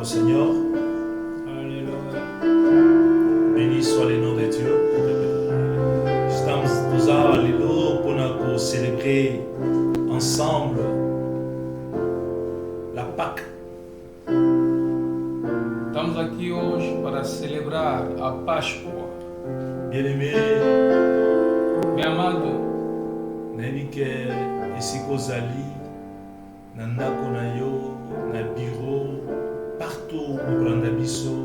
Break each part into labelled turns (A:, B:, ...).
A: au Seigneur.
B: Alléluia.
A: Béni soit le nom de Dieu. Estamos ali pour célébrer ensemble la Pâque.
B: Estamos aqui hoje para celebrar a Páscoa.
A: Bien-aimé,
B: Meu amado,
A: nayebi ke esika ozali na ndako na yo, na bureau, partout okolanda biso,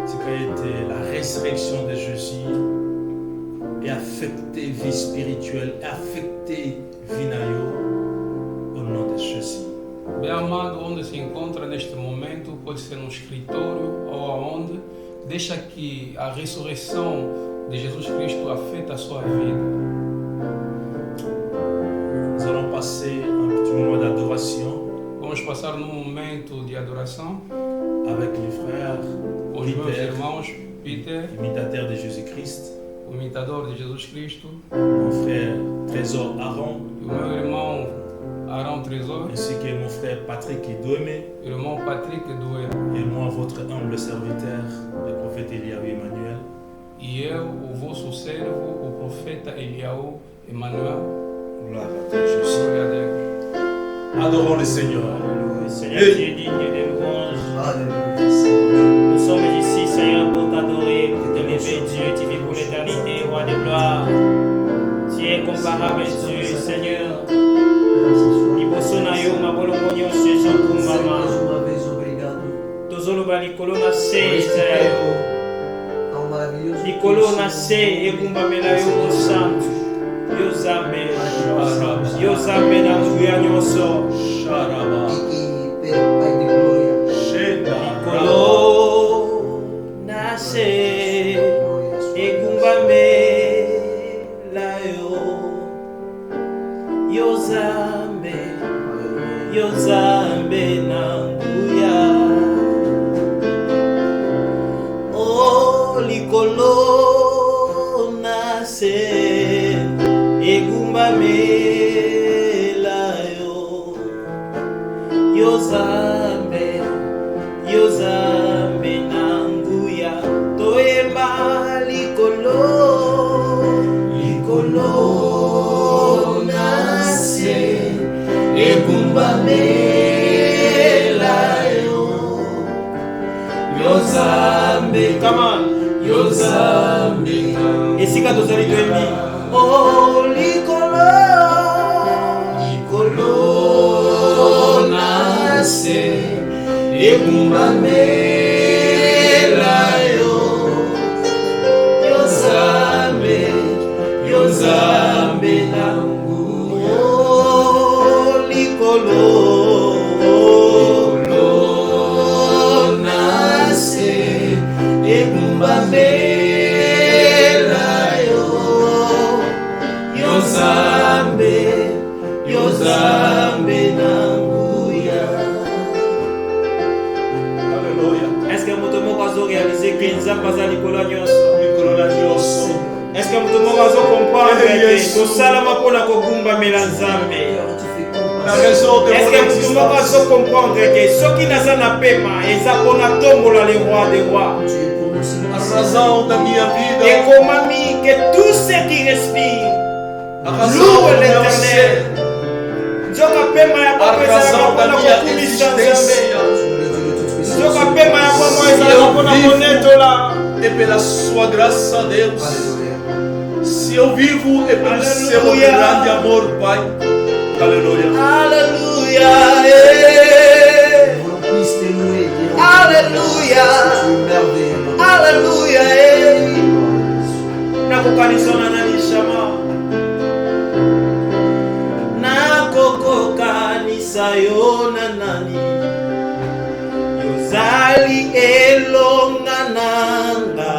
A: tika ete la résurrection de Jésus est affectée vie spirituelle, affectée vie na yo, au nom de Jésus.
B: bem amado, onde se encontra neste momento, pode ser no escritório ou aonde, deixa que a ressurreição de Jesus Cristo afeta a sua vida.
A: Nous allons passer un petit moment d'adoration
B: Vamos passar num momento de adoração
A: avec les frères
B: com os meus
A: Peter,
B: irmãos Peter,
A: imitateur de Jésus-Christ,
B: o imitador de Jesus Cristo,
A: mon frère Trésor Aaron,
B: e o meu irmão Arão Tresor,
A: ainsi que mon frère Patrick Idouemé,
B: o irmão Patrick Doué,
A: et moi, votre humble serviteur, le prophète Eliaou Emmanuel.
B: e eu, o vosso servo, o profeta Eliaou Emmanuel.
A: Gloire à toi, Jésus.
B: Glória a Deus.
A: Adorons le Seigneur.
C: Seigneur, tu es digne de louange. Nous sommes ici, Seigneur, pour t'adorer, pour t'élever, Dieu. Tu vis pour l'éternité, roi de gloire. Tu es comparable, Dieu, Seigneur. Liboso na yo, mabolongo nyonso ezokumbama. Tozoloba likolo na se, Israel. Likolo na se, ekumbamela yo mosantu. Yo Zambe, yo Zambe na nguya nyonso.
A: Sharaba.
C: Likolo na se, ekumbamela yo. Yo Zambe, yo Zambe na nguya. Oh, likolo na se, egumbamela yo. Yo Zambe, yo Zambe na nguya. Toyemba likolo, likolo na se, egumbamela yo. Yo Zambe, come on. Yo Zambe, esika tozali toyembi. Oh, likolo, likolo na se, egumbamela yo. Yo Zambe, yo Zambe na nguya. Oh, likolo, likolo na se, egumbamela yo. Yo Zambe, yo Zambe na nguya.
A: Alléluia.
C: Est-ce que moto moko azo réaliser que Nzambe aza likolo nyonso?
A: Likolo na nyonso.
C: Est-ce que moto moko azo comprendre que tosalama mpona kogumbamela Nzambe?
A: La raison de
C: Est-ce
A: mon
C: que moto moko azo
A: existence.
C: comprendre que soki naza na pema eza mpona tombola le roi des rois?
A: A razão da minha vida.
C: Ekomami que tout ce qui respire
A: A razão
C: loue
A: do meu
C: l'éternel.
A: ser.
C: Nzoka pema ya
A: A
C: boko ezalaka
A: razão da
C: mpona
A: minha
C: kokumisa Nzambe.
A: existência.
C: Nzoka pema ya boko
A: Se
C: ezalaka
A: eu
C: mpona
A: vivo
C: konetola.
A: é pela sua graça, Deus. Se eu vivo é pelo seu
C: Aleluia.
A: grande amor, Pai. Aleluia.
C: Alléluia, Alléluia, Alléluia, nakokanisa na nani shama, nakokokanisa yo na nani, yozali elonga nanga,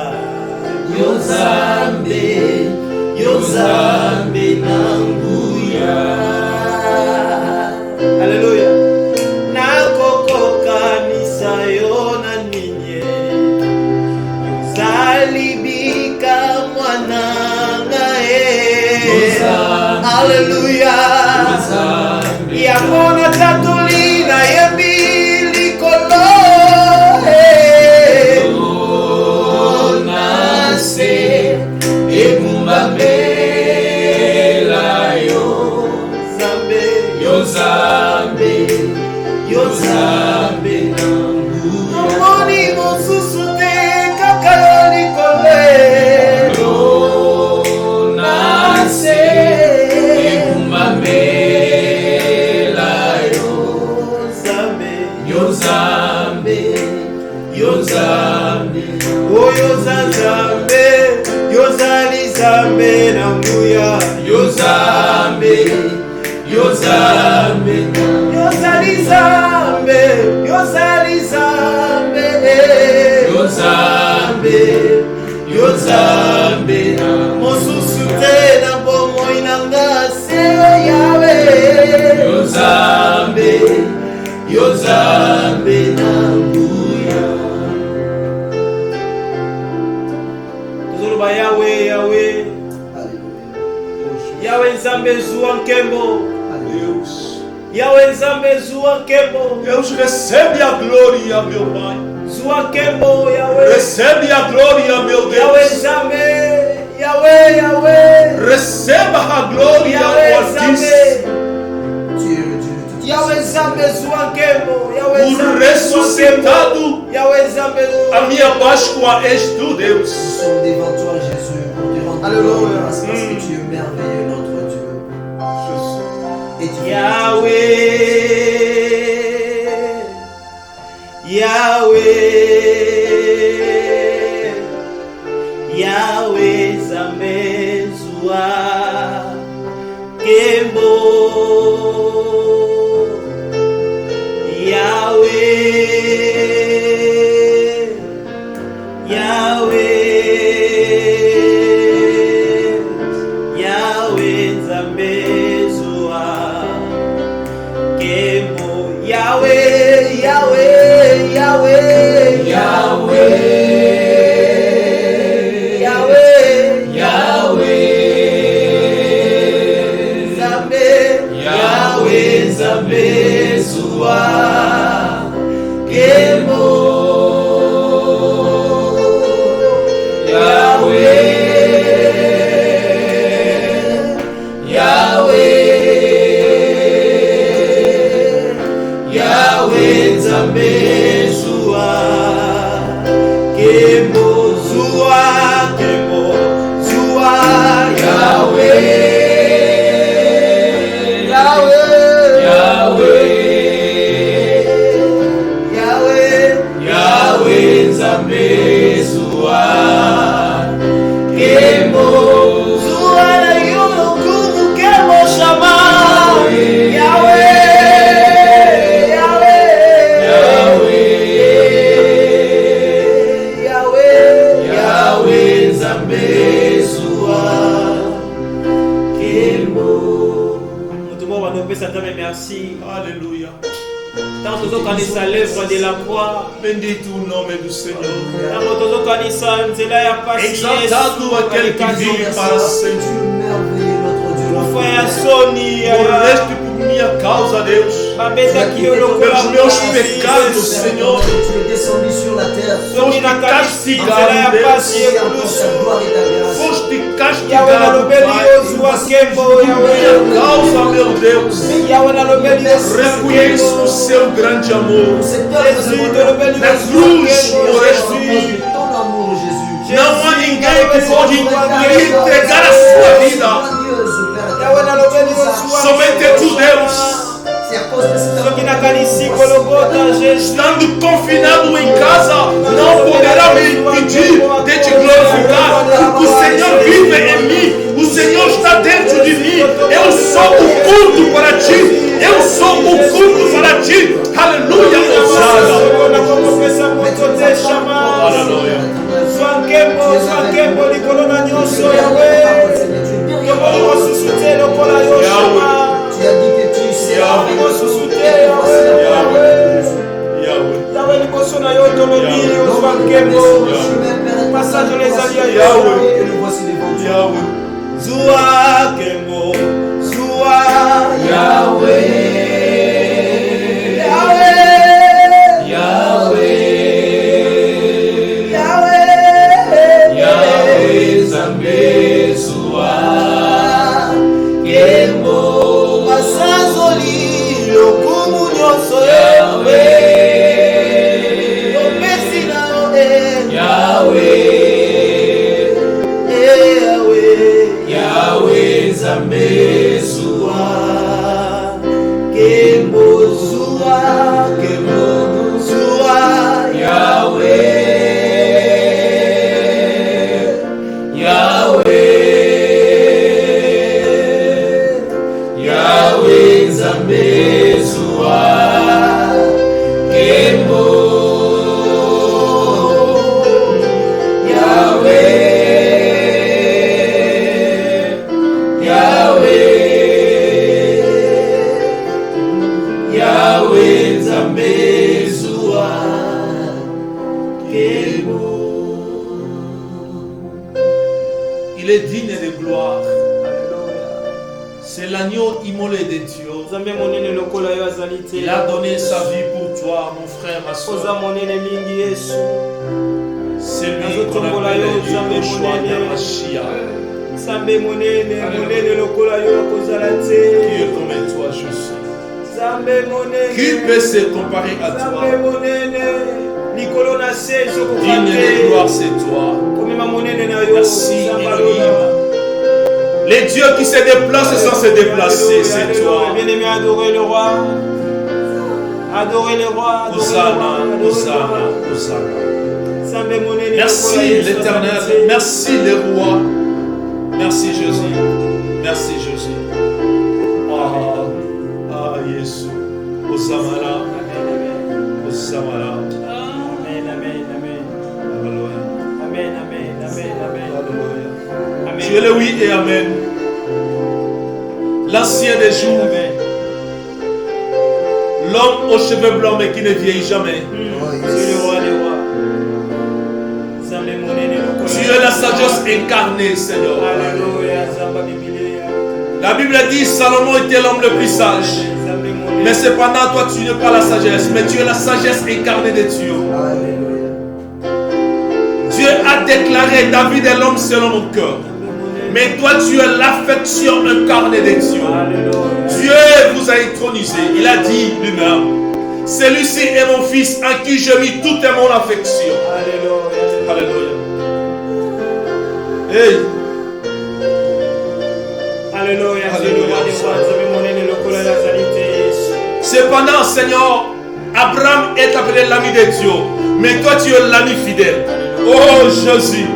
C: yo Zambe, yo Zambe na nguya. Alléluia. Nakokokanisa yo na ninye, yozali bika mwananga Alléluia. Yamona tatuli na yebi likolo.
B: Yozambe, Yozambe na nguya.
C: Omoni mosusu te kaka yo likolo.
B: Nase ekumamela yo. Yozambe, Yozambe,
C: Oh Yozambe, Yozali Zambe na nguya.
B: Yozambe, Yozambe,
C: Yozali Zambe, Yozali Zambe,
B: Yozambe, Yozambe na
C: mosusu te na bomoi na ngase yawe.
B: Yozambe, Yozambe na nguya.
C: Tozoloba yawe, yawe, yawe Nzambe zuwa nkembo.
A: Deus,
C: Yawe Nzambe zuwa nkembo.
A: Deus recebe a glória, meu Pai.
C: Zuwa nkembo, Yawe.
A: Recebe a glória, meu
C: Yawe
A: Deus.
C: Nzambe, Yawe, Yawe.
A: Receba a glória,
C: Yawe
A: o Altíssimo.
C: Nzambe. Yawe Nzambe zuwa nkembo. Yawe
A: O
C: Nzambe zuwa
A: ressuscitado,
C: nkembo. Yawe Nzambe.
A: a minha Páscoa és tu, Deus.
D: Nous sommes devant toi, Jésus, pour te rendre
C: Alléluia.
D: grâce parce que tu es merveilleux, notre Dieu. Et tu
C: Yahweh, Yahweh Nzambe zuwa nkembo. Yahweh, Yahweh, Yahweh Nzambe zuwa nkembo. Yahweh, Yahweh, Yahweh,
B: Yahweh,
C: Yahweh,
B: Yahweh,
C: Nzambe,
B: Yahweh, Nzambe zuwa nkembo. Yahweh, Yahweh, Yahweh, Nzambe zuwa nkembo.
C: zuwa nkembo, zuwa
B: Yahweh,
C: Yahweh,
B: Yahweh,
C: Yahweh,
B: Yahweh, Nzambe zuwa nkembo.
C: zuwa na yo nguvu nkembo shama. Yahweh, Yahweh,
B: Yahweh,
C: Yahweh,
B: Yahweh, Nzambe zuwa nkembo.
C: Mutu moko bandopesa Nzambe merci.
A: Alléluia.
C: Tant tozokanisa l'œuvre de la croix,
A: Bendito o nome do Senhor.
C: tango tozokanisa nzela ya pasi
A: Exaltado aquele que vive para sempre.
D: merveilleux, notre Dieu.
C: kufa ya soni
A: Morreste por minha causa, Deus.
C: babetaki yo lokola
A: Pelos meus
C: mokonzi.
A: pecados, Senhor.
D: Tu es descendu sur la terre.
C: soki nakanisi nzela ya pasi
D: Et apporte
C: ekulusu
D: ta gloire et ta grâce.
A: Foste
C: yawe
A: castigado,
C: nalobeli
A: Pai.
C: yo zuwa nkembo yawe
A: Minha causa, meu Deus.
C: yawe nalobeli yo zuwa
A: Reconheço o
C: nkembo
A: seu grande amor.
D: Cette œuvre
C: Jésus
D: de
C: tolobeli yo
A: Na
C: zuwa
A: cruz,
C: nkembo
A: por
C: Jésus
D: ton amour, Jésus.
A: Não há ninguém que pode entregar a sua vida.
D: Glorieuse, Père
C: yawe
D: éternel.
C: nalobeli yo zuwa
A: Somente tu, Deus.
D: C'est à cause de cet
C: soki
D: amour.
C: nakanisi kolobota Jésus
A: Estando confinado em casa, não poderá me impedir de te glorificar. O Senhor vive em mim. O Senhor está dentro de mim. Eu sou o culto para ti. Eu sou o culto para ti. Aleluia, Osana. Aleluia.
C: Swankembo likolo na nyonso yawe tomoni mosusu te lokola yo shama
D: Tu as dit que tu sais.
C: tomoni mosusu te yawe
A: Yahweh.
C: yawe liboso na yo tolobi ozwa nkembo passage ezali ya yawe
D: Et le voici devant toi.
A: Yahweh.
C: zuwa nkembo zuwa
B: Yahweh,
C: yawe
B: Yahweh,
C: yawe
B: Yahweh, Nzambe zuwa nkembo.
C: Masazoli
A: Il est digne de gloire. C'est l'agneau immolé de Dieu. Il a donné sa vie pour toi, mon frère, ma soeur. C'est lui qu'on appelle le choix de Machia. Qui est comme toi, Jésus? Qui peut se comparer à toi? Digne de gloire, c'est toi. Merci, Elohim. Les dieux qui se déplacent sans se déplacer, c'est toi.
C: Bien-aimé, adorez le roi. Adorez le roi.
A: Hosanna, Hosanna, Hosanna. Merci l'Éternel, merci le roi. Merci Jésus. Merci Jésus. Ah, Jésus. Hosanna. Hosanna.
C: Amen, amen, amen.
A: Alléluia.
C: Amen, amen, amen, amen.
A: Alléluia.
C: Amen.
A: Tu es le oui et amen. L'ancien des jours.
C: Amen.
A: L'homme aux cheveux blancs mais qui ne vieillit jamais.
C: Tu es le roi des rois.
A: Tu es la sagesse incarnée, Seigneur.
C: Alléluia. Zamba Bibilia.
A: La Bible dit Salomon était l'homme le plus sage. Mais cependant, toi, tu n'es pas la sagesse, mais tu es la sagesse incarnée de Dieu. Dieu a déclaré David est l'homme selon mon cœur. Mais toi, tu es l'affection incarnée de Dieu. Dieu vous a intronisé. Il a dit lui-même, celui-ci est mon fils en qui je mis toute mon affection. Alléluia. Hey.
C: Alléluia.
A: Cependant, Seigneur, Abraham est appelé l'ami de Dieu. Mais toi, tu es l'ami fidèle. Oh Jésus.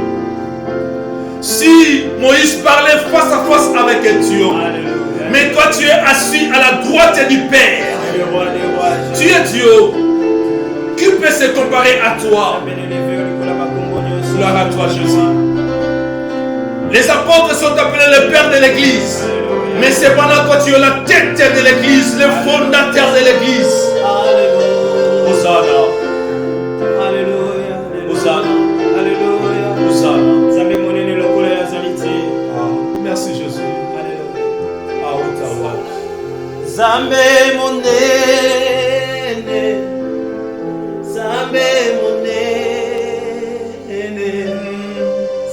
A: Si Moïse parlait face à face avec Dieu, mais toi, tu es assis à la droite du Père. Tu es Dieu. Qui peut se comparer à toi? Gloire à toi, Jésus. Les apôtres sont appelés le Père de l'Église. Mais cependant, toi, tu es la tête de l'Église, le fondateur de l'Église. Hosanna.
C: Alléluia.
A: Hosanna.
C: Alléluia.
A: Hosanna. Merci, Jésus.
C: Alléluia.
A: À Ottawa.
C: Zambe monene, Zambe monene,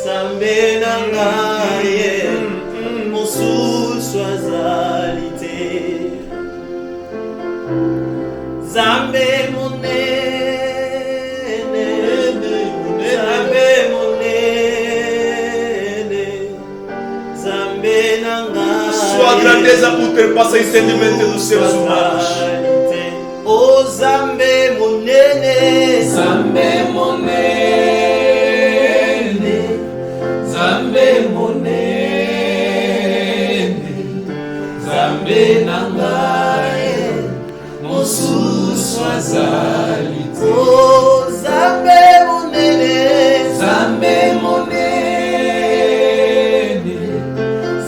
C: Zambe nangaye, mosusu azalite. Zambe monene, Zambe monene, Zambe nangaye.
A: Sua grandeza ultrapassa entendimento dos seres humanos.
C: Oh Zambe monene,
B: Zambe monene, Zambe monene, Zambe nangaye, mosusu azalite.
C: oh Zambe monene,
B: Zambe monene,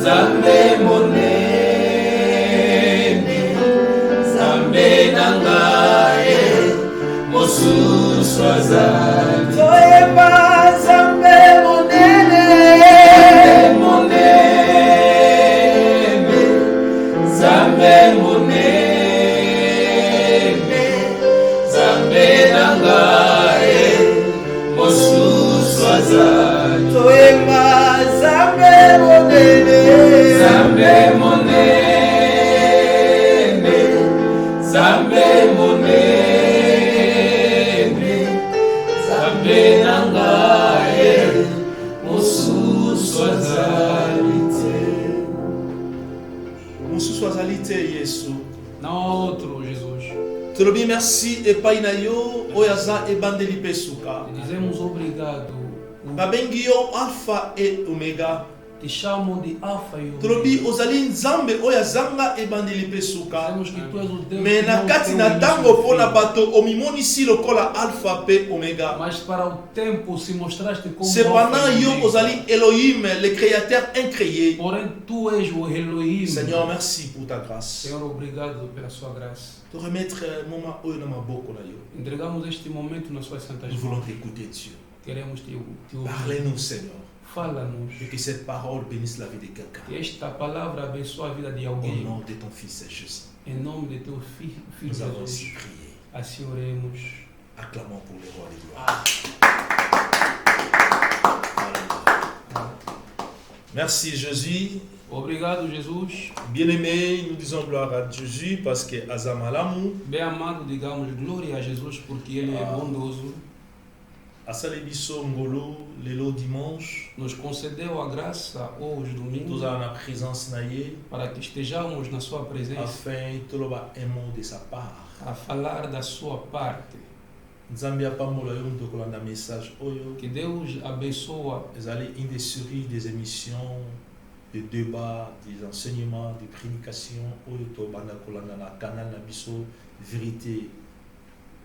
B: Zambe monene, Zambe nangaye, mosusu azalite.
C: toyemba Zambe monene,
B: Zambe monene, Zambe nangaye, mosusu azalite.
C: toyemba Zambe monene,
B: Zambe monene, Zambe monene, Zambe nangaye, mosusu azalite.
A: Mosusu azali te Yesu.
B: Não há outro Jesus.
A: Tolobi merci epai na yo oyo aza ebandeli mpe suka.
B: Dizemos obrigado.
A: Babengi yo Alpha et Omega.
B: Te chamam de Alfa e
A: Tolobi
B: Ômega.
A: ozali nzambe oyo azanga ebandeli mpe suka.
B: Dizemos que tu és o Deus
A: Me
B: que
A: na
B: não
A: kati
B: tem
A: na
B: início
A: ntango
B: e
A: mpo na
B: fim.
A: bato omimonisi lokola Alpha mpe Omega.
B: Mas para o tempo se mostraste como
A: Cependant
B: Alfa e
A: yo
B: Ômega.
A: ozali Elohim, le créateur incréé.
B: Porém, tu és o Elohim.
A: Seigneur, merci pour ta grâce.
B: Senhor, obrigado pela sua graça.
A: Te remettre moment oyo na maboko na yo.
B: Entregamos este momento nas suas santas
A: Nous voulons
B: mãos.
A: t'écouter, Dieu.
B: Queremos te ouvir.
A: Parlez-nous, Seigneur.
B: Fala-nos.
A: Et que cette parole bénisse la vie de quelqu'un.
B: Que esta palavra abençoe a vida de
A: Au
B: alguém.
A: nom de ton Fils Jésus.
B: Em nome de teu filho
A: Nous avons ainsi
B: Jesus.
A: prié.
B: Assim oremos.
A: Acclamons pour le roi des gloires. Alléluia. Merci Jésus.
B: Obrigado, Jesus.
A: Bien-aimé, nous disons gloire à Jésus parce que Azamalamu,
B: Bem amado, digamos glória a Jesus porque Ele é bondoso.
A: Asalebiso Ngolo, Lelo dimanche,
B: Nos concedeu a graça hoje, domingo,
A: nous avons la présence naïe
B: para que estejamos na Sua presença
A: afin toloba un mot de sa part.
B: a falar da Sua parte.
A: Nzambi apambola yo muto kolanda message oyo.
B: Que Deus abençoe
A: Ezali une des séries des émissions, des débats, des enseignements, des prédications oyo tobanda kolanda na canal na biso vérité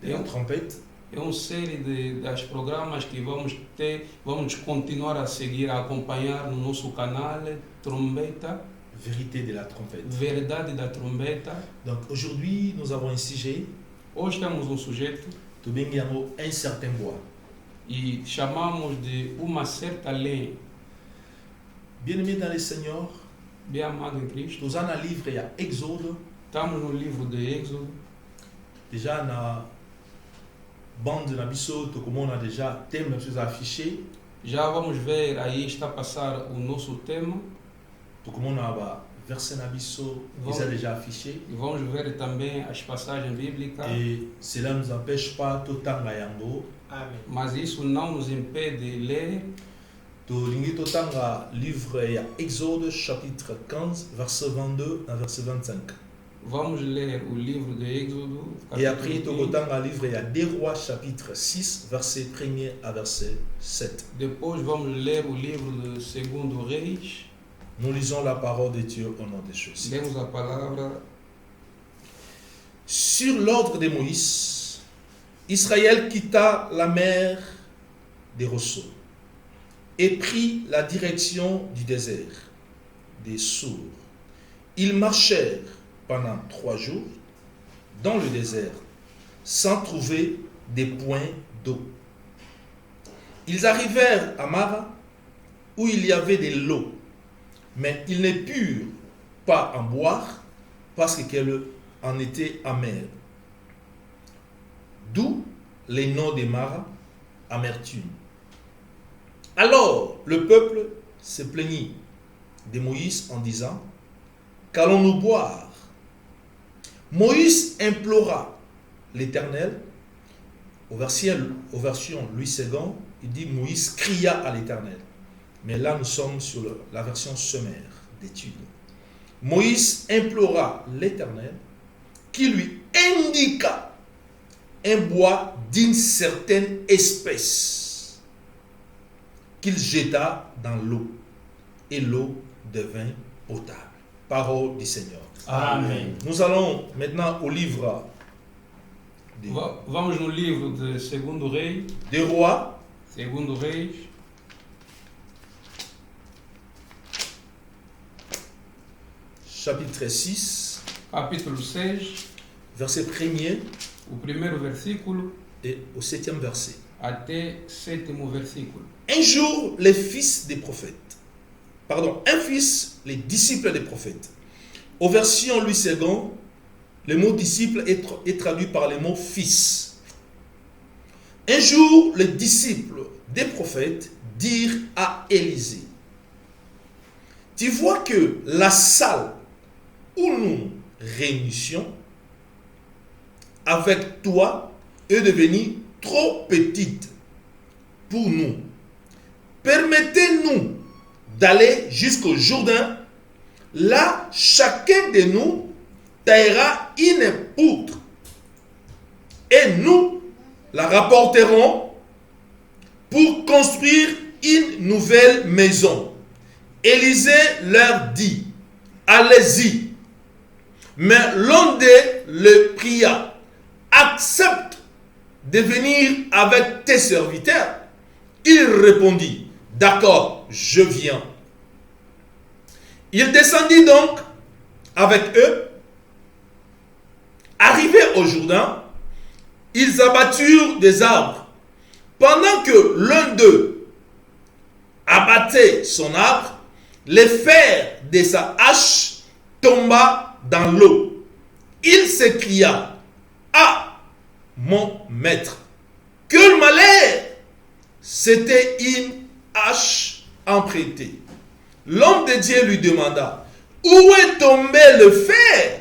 A: de la trompette.
B: É uma série das programas que vamos continuar a seguir, a acompanhar no nosso canal Trombeta,
A: Vérité de la trompette.
B: Verdade da Trombeta.
A: Donc aujourd'hui, nous avons un sujet,
B: Hoje temos sujeito
A: Tobengi yango un certain bois.
B: e chamamos de uma certa lei.
A: Bien-aimé dans le Seigneur,
B: Bem amado em Cristo,
A: nous avons un livre, il y a Exode,
B: estamos no livro de Êxodo.
A: déjà na bande na biso, comme on a déjà thème affiché,
B: Já vamos ver, aí está a passar o nosso tema.
A: comme on a verset na biso, ils ont déjà affiché.
B: E vamos ver também as passagens bíblicas.
A: Et cela ne nous empêche pas totanga yango.
C: Amen.
B: Mas isso não nos impede de ler.
A: Tolingi totanga livre ya Exode chapitre 15 verset 22 à verset 25.
B: Vamos ler o livro de Êxodo.
A: Et après
B: capítulo 15.
A: totanga livre ya 2 Rois chapitre 6 verset 1er à verset 7.
B: Depois vamos ler o livro de Segundo Reis.
A: Nous lisons la parole de Dieu au nom de Jésus.
B: Lemos a palavra.
A: Sur l'ordre de Moïse, Israël quitta la mer des Rosso et prit la direction du désert des Sours. Ils marchèrent pendant 3 jours dans le désert sans trouver des points d'eau. Ils arrivèrent à Mara où il y avait de l'eau, mais ils ne purent pas en boire parce qu'elle en était amère. D'où les noms de Mara, amertume. Alors le peuple se plaignit de Moïse en disant: qu'allons-nous boire? Moïse implora l'Éternel. Au version Louis II, il dit Moïse cria à l'Éternel. Mais là, nous sommes sur la version sommaire d'étude. Moïse implora l'Éternel qui lui indiqua un bois d'une certaine espèce qu'il jeta dans l'eau et l'eau devint potable. Parole du Seigneur.
C: Amen.
A: Nous allons maintenant au livre
B: Vamos no livro de Segundo Reis.
A: des Rois,
B: Segundo Reis,
A: chapitre 6,
B: capítulo 6,
A: verset 1er
B: o primeiro versículo
A: et au 7e verset.
B: até sétimo versículo.
A: Un jour, les fils des prophètes, un fils, les disciples des prophètes. Aux versions Louis II, le mot disciple est traduit par le mot fils. Un jour, les disciples des prophètes dirent à Élisée: tu vois que la salle où nous réunissions avec toi est devenue trop petite pour nous. Permettez-nous d'aller jusqu'au Jourdain. Là, chacun de nous
E: taillera une poutre et nous la rapporterons pour construire une nouvelle maison. Élisée leur dit, allez-y. Mais l'un d'eux le pria, accepte de venir avec tes serviteurs. Il répondit, d'accord, je viens. Il descendit donc avec eux. Arrivés au Jourdain, ils abatturent des arbres. Pendant que l'un d'eux abattait son arbre, le fer de sa hache tomba dans l'eau. Il s'écria, ah, mon maître, quel malheur! C'était une hache empruntée. L'homme de Dieu lui demanda, où est tombé le fer?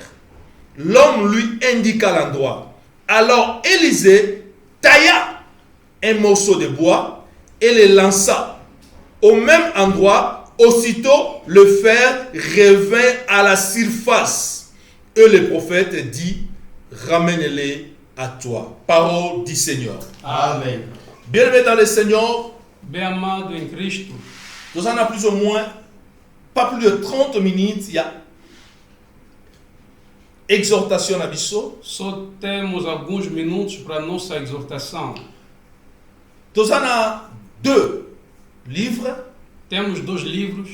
E: L'homme lui indiqua l'endroit. Alors Élisée tailla un morceau de bois et le lança au même endroit. Aussitôt, le fer revint à la surface. Et le prophète dit, ramène-les à toi. Parole du Seigneur.
C: Amen.
E: Bien-aimés dans le Seigneur,
B: Bem amado em Cristo,
E: nous en avons plus ou moins, pas plus de 30 minutes, il y a exhortation à Bissot.
B: só temos alguns minutos para a nossa exortação.
E: Nous en avons 2 livres,
B: Temos 2 livros.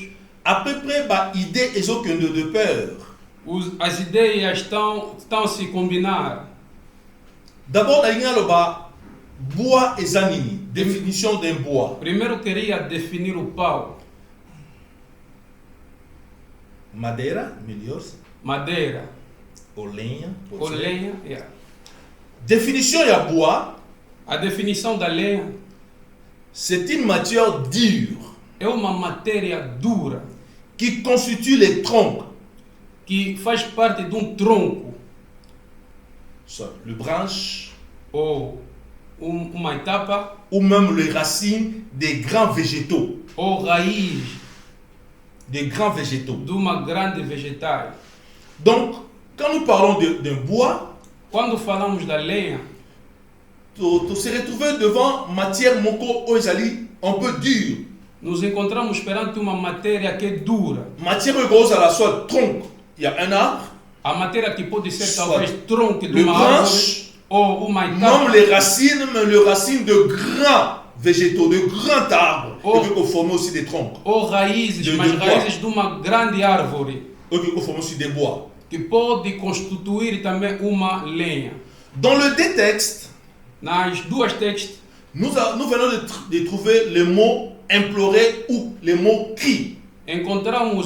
E: à peu près, bah, idée et aucun de peur.
B: As ideias estão a se combinar.
E: D'abord, il y a le bas, bois et zanini, définition d'un bois.
B: Primeiro queria definir o pau,
E: Madeira, melhor,
B: madeira,
E: ou lenha.
B: ou lenha. Yeah.
E: Définition, il y a bois,
B: A definição da lenha
E: c'est une matière dure
B: é uma matéria dura
E: qui constitue les troncs,
B: que faz parte de tronco
E: soit les branches,
B: ou uma etapa
E: ou même les racines des grands végétaux.
B: ou raiz
E: Des grands végétaux.
B: de uma grande vegetal.
E: Donc, quand nous parlons d'un bois,
B: Quando falamos da lenha,
E: tu se retrouves devant matière moko ozali un peu dure.
B: nos encontramos perante uma matéria que é dura.
E: Matière rose à la soit tronc. Il y a un arbre,
B: A matéria que pode ser
E: Soit
B: talvez tronco de
E: le
B: uma
E: branche,
B: árvore ou uma
E: même
B: etapa
E: les racines, mais les racines de grands végétaux, de grands arbres,
B: Oh.
E: qui peuvent former aussi des troncs,
B: ou raízes,
E: De
B: mas
E: bois.
B: raízes de uma grande árvore
E: qui peuvent former aussi des bois.
B: que pode constituir também uma lenha.
E: Dans le deux textes,
B: Nas 2 textos,
E: nous venons de trouver le mot implorer ou le mot cri.
B: encontramos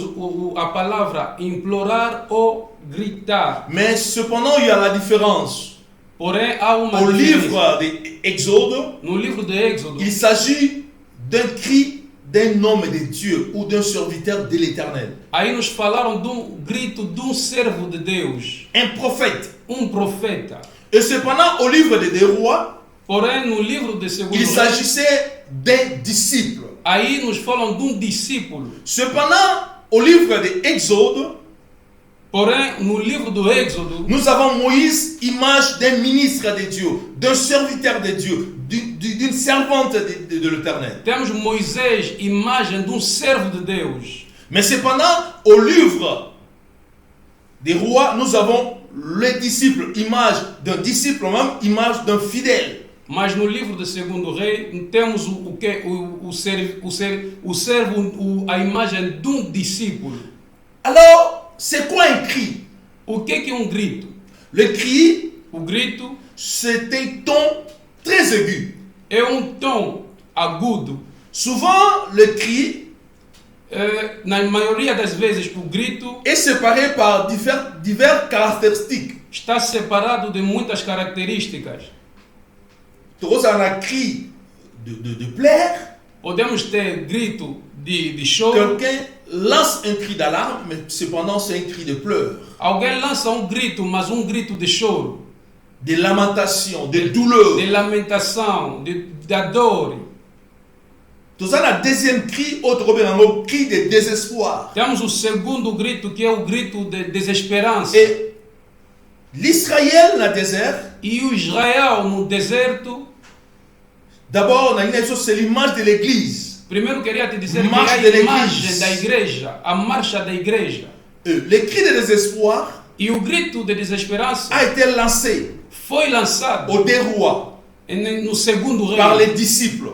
B: a palavra implorar ou gritar.
E: Mais cependant, il y a la différence.
B: Porém, há uma
E: Au
B: diferença.
E: livre d'Exode,
B: No livro de Êxodo,
E: il s'agit d'un cri d'un homme de Dieu ou d'un serviteur de l'Éternel.
B: aí nos falaram grito de servo de Deus,
E: Un prophète.
B: profeta.
E: Et cependant, au livre des Rois,
B: Porém, no livro de Segundo
E: il
B: Reis,
E: s'agissait d'un disciple.
B: aí nos falam discípulo.
E: Cependant, au livre d'Exode,
B: Porém, no livro do Êxodo,
E: nous avons Moïse, image d'un ministre de Dieu, d'un serviteur de Dieu, d'une servante de l'Éternel.
B: temos Moisés, imagem de servo de Deus.
E: Mais cependant, au livre des Rois, nous avons le disciple, image d'un disciple, même image d'un fidèle.
B: Mas no livro de Segundo Rei, temos o servo, a imagem de discípulo.
E: Alors, c'est quoi un cri?
B: O que é grito?
E: Le cri,
B: O grito
E: c'est un ton très aigu.
B: é tom agudo.
E: Souvent, le cri
B: Na maioria das vezes, o grito
E: est séparé par diverses caractéristiques.
B: está separado de muitas características.
E: Tu as un cri de plaire.
B: Podemos ter grito de choro.
E: Quelqu'un lance un cri d'alarme, mais cependant, c'est un cri de pleurs.
B: Alguém lança grito, mas grito de choro,
E: De lamentation, de douleur.
B: de lamentação, da dor.
E: Tu as un deuxième cri, autre un cri de désespoir.
B: Temos o segundo grito, que é o grito de desesperança.
E: Et L'Israël dans le désert,
B: E o Israel no deserto,
E: d'abord, c'est l'image de l'église.
B: primeiro queria te dizer que
E: Marcha
B: é
E: de
B: a imagem
E: l'église.
B: da igreja, a marcha da igreja.
E: Les cris de désespoir
B: E o grito de desesperança
E: a été lancé
B: foi lançado
E: au déroua
B: no segundo rei
E: par les disciples.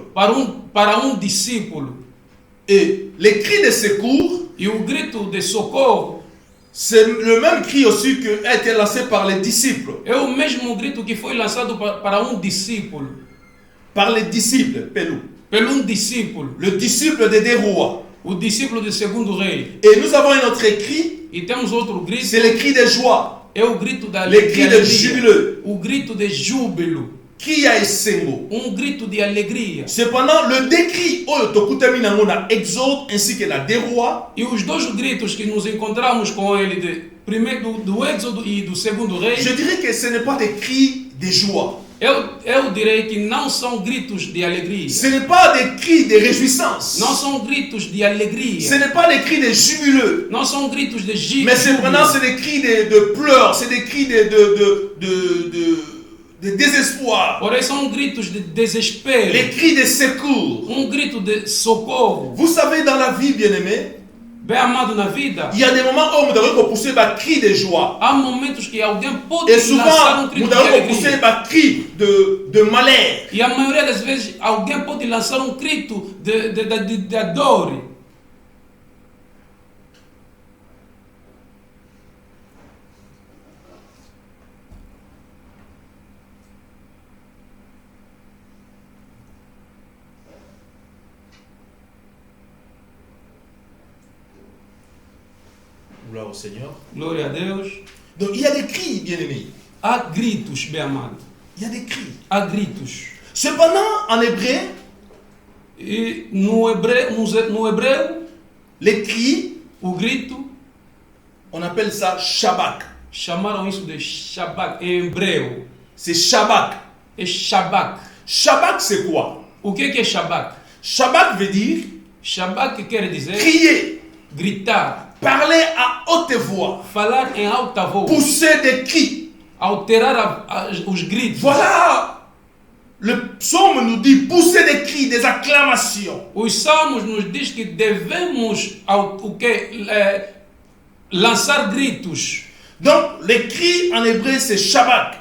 B: para um discípulo.
E: Et les cris de secours,
B: E o grito de socorro
E: c'est le même cri aussi qui a été lancé par les disciples.
B: é o mesmo grito que foi lançado para um discípulo.
E: Par les disciples, Pelou.
B: Pelo discípulo.
E: Le disciple de déroua.
B: O discípulo do segundo rei.
E: Et nous avons un autre cri,
B: E temos outro grito.
E: c'est le cri de joie.
B: É o grito da
E: Le cri de
B: alegria.
E: jubile.
B: O grito de júbilo.
E: Cri à Essengo.
B: Grito de alegria.
E: Cependant, le décrit, na Exode ainsi que la déroua,
B: E os dois gritos que nos encontramos com ele, primeiro do Êxodo e do segundo rei,
E: je dirais que ce n'est pas des cris de joie.
B: eu direi que não são gritos de alegria.
E: Ce n'est pas des cris de réjouissance.
B: Não são gritos de
E: Ce
B: alegria.
E: n'est pas des cris de jubileux.
B: Não são gritos de
E: Mais cependant,
B: júbilo.
E: c'est des cris de pleurs, c'est des cris de désespoir.
B: Porém, são gritos de desespero.
E: Les cris de secours.
B: Grito de socorro.
E: Vous savez, dans la vie, bien-aimé,
B: Bem amado na vida,
E: il y a des moments où nous devons repousser un cri de joie.
B: há momentos que alguém pode
E: Et
B: lançar
E: souvent,
B: grito
E: nous
B: de
E: devons repousser
B: alegria.
E: un cri de malheur.
B: E a maioria das vezes alguém pode lançar grito de dor.
E: Gloire au Seigneur.
B: Glória a Deus.
E: Donc, il y a des cris, bien-aimés.
B: Há gritos, bem amado.
E: Il y a des cris.
B: Há gritos.
E: Cependant, en hébreu,
B: E no hebreu,
E: les cris,
B: o grito,
E: on appelle ça Shabbat.
B: chamaram isso de Shabbat. Em hebreu,
E: C'est Shabbat.
B: é Shabbat.
E: Shabbat, c'est quoi?
B: O que é Shabbat?
E: Shabbat veut dire
B: Shabbat quer dizer
E: crier,
B: gritar,
E: parler à haute voix,
B: falar em alta voz,
E: pousser des cris.
B: alterar os gritos.
E: Voilà, le psaume nous dit pousser des cris, des acclamations.
B: Os salmos nos diz que devemos lançar gritos.
E: Donc, les cris en hébreu, c'est Shabbat.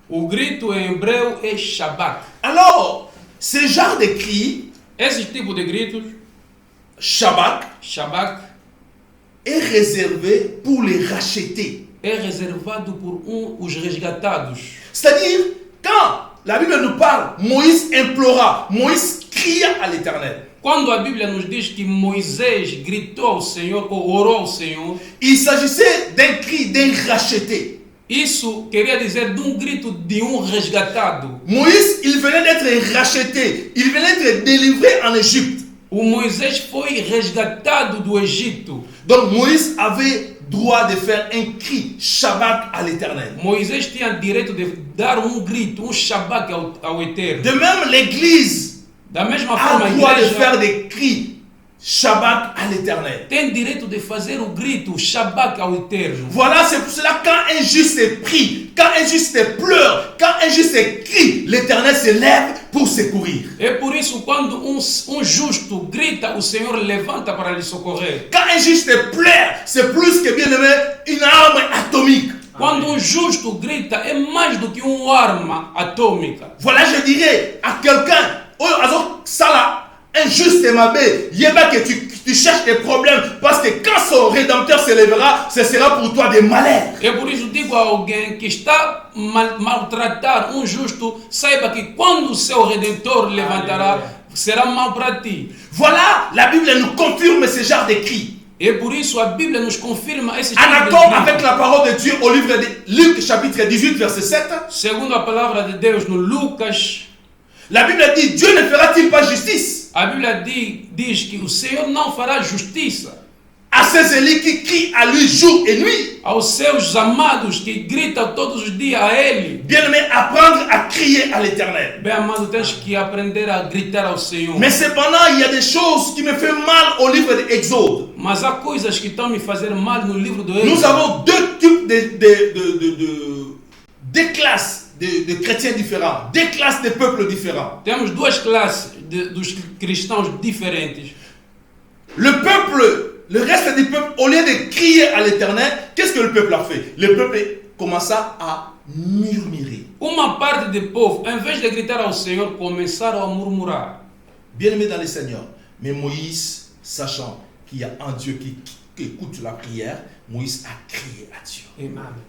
B: O grito em hebreu é Shabbat.
E: Alors, ce genre de cris,
B: Esse tipo de gritos,
E: Shabbat,
B: Shabbat,
E: est réservé pour les racheter.
B: é reservado por os resgatados.
E: C'est-à-dire, quand la Bible nous parle, Moïse implora, Moïse cria à l'Éternel.
B: Quando a Bíblia nos diz que Moisés gritou ao Senhor, ou orou ao Senhor,
E: Il s'agissait d'un cri, d'un racheté.
B: isso queria dizer de grito de resgatado.
E: Moïse, il venait d'être racheté, il venait d'être délivré en Égypte.
B: O Moisés foi resgatado do Egito.
E: Donc Moïse avait droit de faire un cri Shabbat à l'Éternel.
B: Moisés tinha direito de dar grito, Shabbat ao Eterno.
E: De même, l'Église
B: Da mesma
E: a
B: forma, a
E: droit de faire
B: igreja
E: des cris Shabbat à l'Éternel.
B: tem direito de fazer grito, Shabbat ao Eterno.
E: Voilà, c'est pour cela quand un juste prie, quand un juste pleure, quand un juste crie, l'Éternel se lève pour secourir.
B: É por isso quando justo grita, o Senhor levanta para lhe socorrer.
E: Quand un juste pleure, c'est plus que bien aimé une arme atomique.
B: Quando justo grita, é mais do que arma atômica.
E: Voilà, je dirais à quelqu'un, oh, alors, ça là, injuste et mabé, yéba que tu cherches des problèmes, parce que quand son rédempteur se lèvera, ce sera pour toi des malheurs.
B: É por isso digo a alguém que está maltratar justo, saiba que quando o seu Redentor levantará, será mal para ti.
E: Voilà, la Bible nous confirme ce genre de cris.
B: É por isso a Bíblia nos confirma esse tipo
E: En
B: de
E: accord
B: grito.
E: avec la parole de Dieu au livre de Luc chapitre 18 verset 7,
B: Segundo a palavra de Deus no Lucas,
E: la Bible dit, Dieu ne fera-t-il pas justice
B: a Bíblia diz que o Senhor não fará justiça
E: à ces élus qui crient à lui jour et nuit?
B: aos seus amados que gritam todos os dias a Ele.
E: Bien-aimé, apprendre à crier à l'Éternel.
B: Bem amado, tens que aprender a gritar ao Senhor.
E: Mais cependant, il y a des choses qui me font mal au livre de Exode.
B: Mas há coisas que estão me fazendo mal no livro do
E: Nous
B: Êxodo.
E: avons deux types deux classes de chrétiens différents, deux classes de peuples différents.
B: Temos duas classes dos cristãos diferentes.
E: Le peuple, le reste du peuple, au lieu de crier à l'Éternel, qu'est-ce que le peuple a fait? Le peuple commença à murmurer.
B: Uma parte do povo, em vez de gritar ao Senhor, começaram a murmurar.
E: Bien-aimé dans le Seigneur, mais Moïse, sachant qu'il y a un Dieu qui écoute la prière, Moïse a crié à Dieu.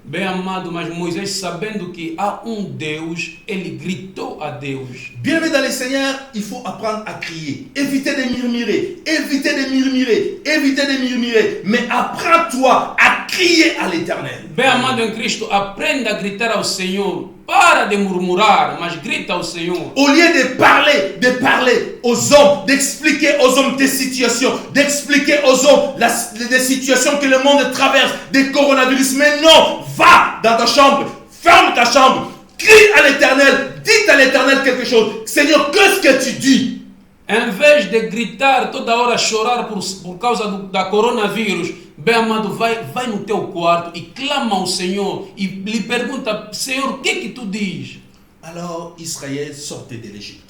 B: Bem amado, mas Moisés, sabendo que há Deus, ele gritou a Deus.
E: Bien-aimé dans le Seigneur, il faut apprendre à crier. Évitez de murmurer, évitez de murmurer, évitez de murmurer. Mais apprends-toi à crier à l'Éternel.
B: Bem amado em Cristo, aprenda a gritar ao Senhor. Para de murmurar, mas grita ao Senhor.
E: Au lieu de parler aux hommes, d'expliquer aux hommes tes situations, d'expliquer aux hommes les situations que le monde traverse, des coronavirus. Mais non, va dans ta chambre, ferme ta chambre, crie à l'Éternel, dis à l'Éternel quelque chose. Seigneur, qu'est-ce que tu dis?
B: Em vez de gritar toda hora, chorar por causa da coronavírus, bem amado, vai no teu quarto e clama ao Senhor e lhe pergunta, Senhor, o que tu diz?
E: Alors Israël sortait de l'Égypte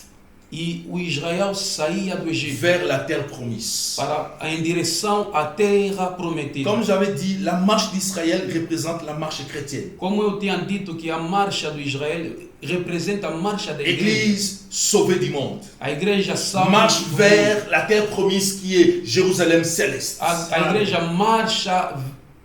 B: E o Israel saía do Egito
E: vers la terre promise.
B: em direção à terra prometida.
E: Comme j'avais dit, la marche d'Israël représente la marche chrétienne.
B: Como eu tinha dito que a marcha do Israel representa a marcha da igreja.
E: Église sauvée du monde.
B: A igreja salva
E: Marche vers la terre promise qui est Jérusalem céleste.
B: a igreja marcha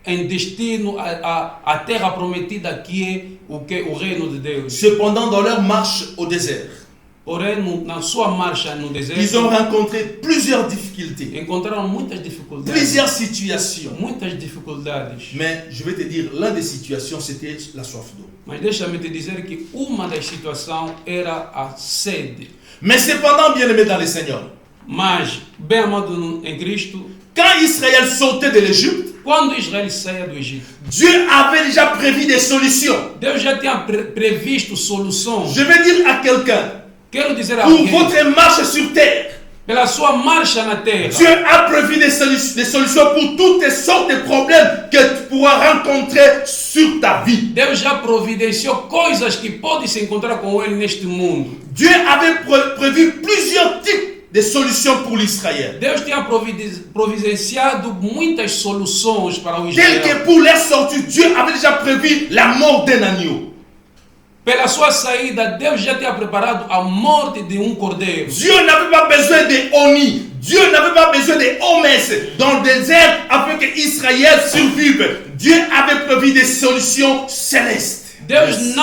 B: em destino à terra prometida que é o reino de Deus.
E: Cependant, dans leur marche au désert,
B: Porém, na sua marcha no
E: ils
B: deserto,
E: ont rencontré plusieurs difficultés,
B: encontraram muitas dificuldades.
E: plusieurs situations.
B: Muitas dificuldades.
E: Mais je vais te dire, l'une des situations, c'était la soif d'eau.
B: Mas deixa-me te dizer que uma das situações era a sede.
E: Mais cependant, bien aimé dans le Seigneur,
B: Mas, bem amado em Cristo,
E: quand Israël sortait de l'Égypte,
B: quando Israel saía do Egito,
E: Dieu avait déjà prévu des solutions.
B: Deus já tinha previsto soluções.
E: Je vais dire à quelqu'un,
B: Quero dizer a
E: pour
B: alguém,
E: votre marche sur terre,
B: pela sua marcha na terra,
E: Dieu a prévu des solutions pour toutes les sortes de problèmes que tu pourras rencontrer sur ta vie.
B: Deus já providenciou coisas que pode se encontrar com Ele neste mundo.
E: Dieu avait prévu plusieurs types de solutions pour l'Israël.
B: Deus tinha providenciado muitas soluções para o
E: Tel que
B: Israel.
E: pour leur sortie, Dieu avait déjà prévu la mort d'un agneau.
B: Pela sua saída, Deus já tinha preparado a morte de cordeiro.
E: Dieu n'avait pas besoin de Oni. Dieu n'avait pas besoin de Homès dans le désert afin que Israël survive. Dieu avait prévu des solutions célestes.
B: Deus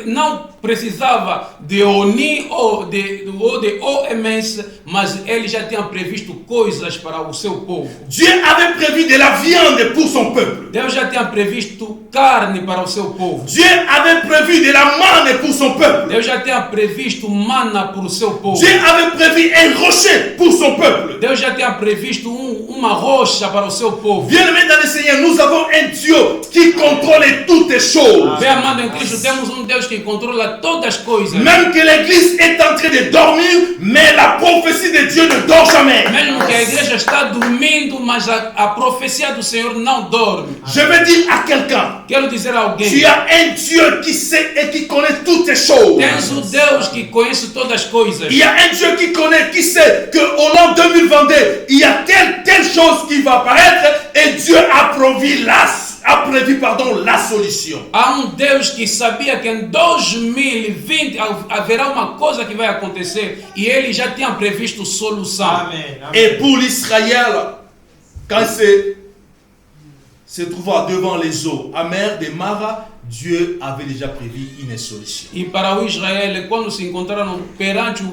B: não precisava de Oni ou de OMS, mas Ele já tinha previsto coisas para o seu povo.
E: Dieu avait prévu de la viande pour son peuple.
B: Deus já tinha previsto carne para o seu povo.
E: Dieu avait prévu de la manne pour son peuple.
B: Deus já tinha previsto mana para o seu povo.
E: Dieu avait prévu un rocher pour son peuple.
B: Deus já tinha previsto uma rocha para o seu povo.
E: Bien-aimés dans le Seigneur, nous avons un Dieu qui contrôle toutes les choses.
B: Bem amado em Cristo, temos Deus que controla todas as coisas.
E: Même que l'église est en train de dormir, mais la prophétie de Dieu ne dort jamais.
B: Mesmo que a igreja está dormindo, mas a profecia do Senhor não dorme.
E: Je veux dire à quelqu'un,
B: Quero dizer a alguém,
E: tu as un Dieu qui sait et qui connaît toutes les choses.
B: tens Deus que conhece todas as coisas.
E: Il y a un Dieu qui connaît, qui sait qu'au l'an 2022, il y a telle chose qui va apparaître et Dieu a prévu la solution.
B: Há Deus que sabia que em 2020 haverá uma coisa que vai acontecer e Ele já tinha previsto solução.
C: Amen.
E: Et pour l'Israël, quand se trouva devant les eaux amères de Mara, Dieu avait déjà prévu une solution.
B: E para o Israel, quando se encontraram perante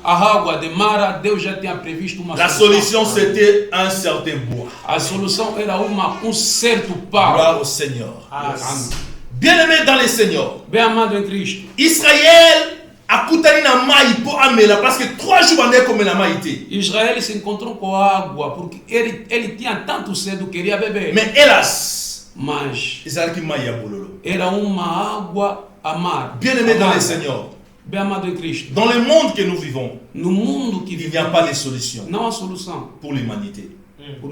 B: a água de Mara, Deus já tinha previsto uma
E: La solution, c'était un certain bois.
B: A solução era certo pau.
E: Gloire au Seigneur.
B: Amém.
E: Bien-aimé dans le Seigneur,
B: Bem amado em Cristo,
E: Israël a kutani na mai pour amela parce que 3 jours andei comme na mai te.
B: Israel se encontrou com água porque ele tinha tanto cedo, queria beber.
E: Mais hélas,
B: Mas
E: ezalaki mai ya bololo.
B: era uma água amarga.
E: Bien-aimé dans le Seigneur,
B: Bem amado em Cristo,
E: dans le monde que nous vivons,
B: no mundo que
E: il n'y a
B: vivemos,
E: pas de solution
B: não há solução
E: pour l'humanité.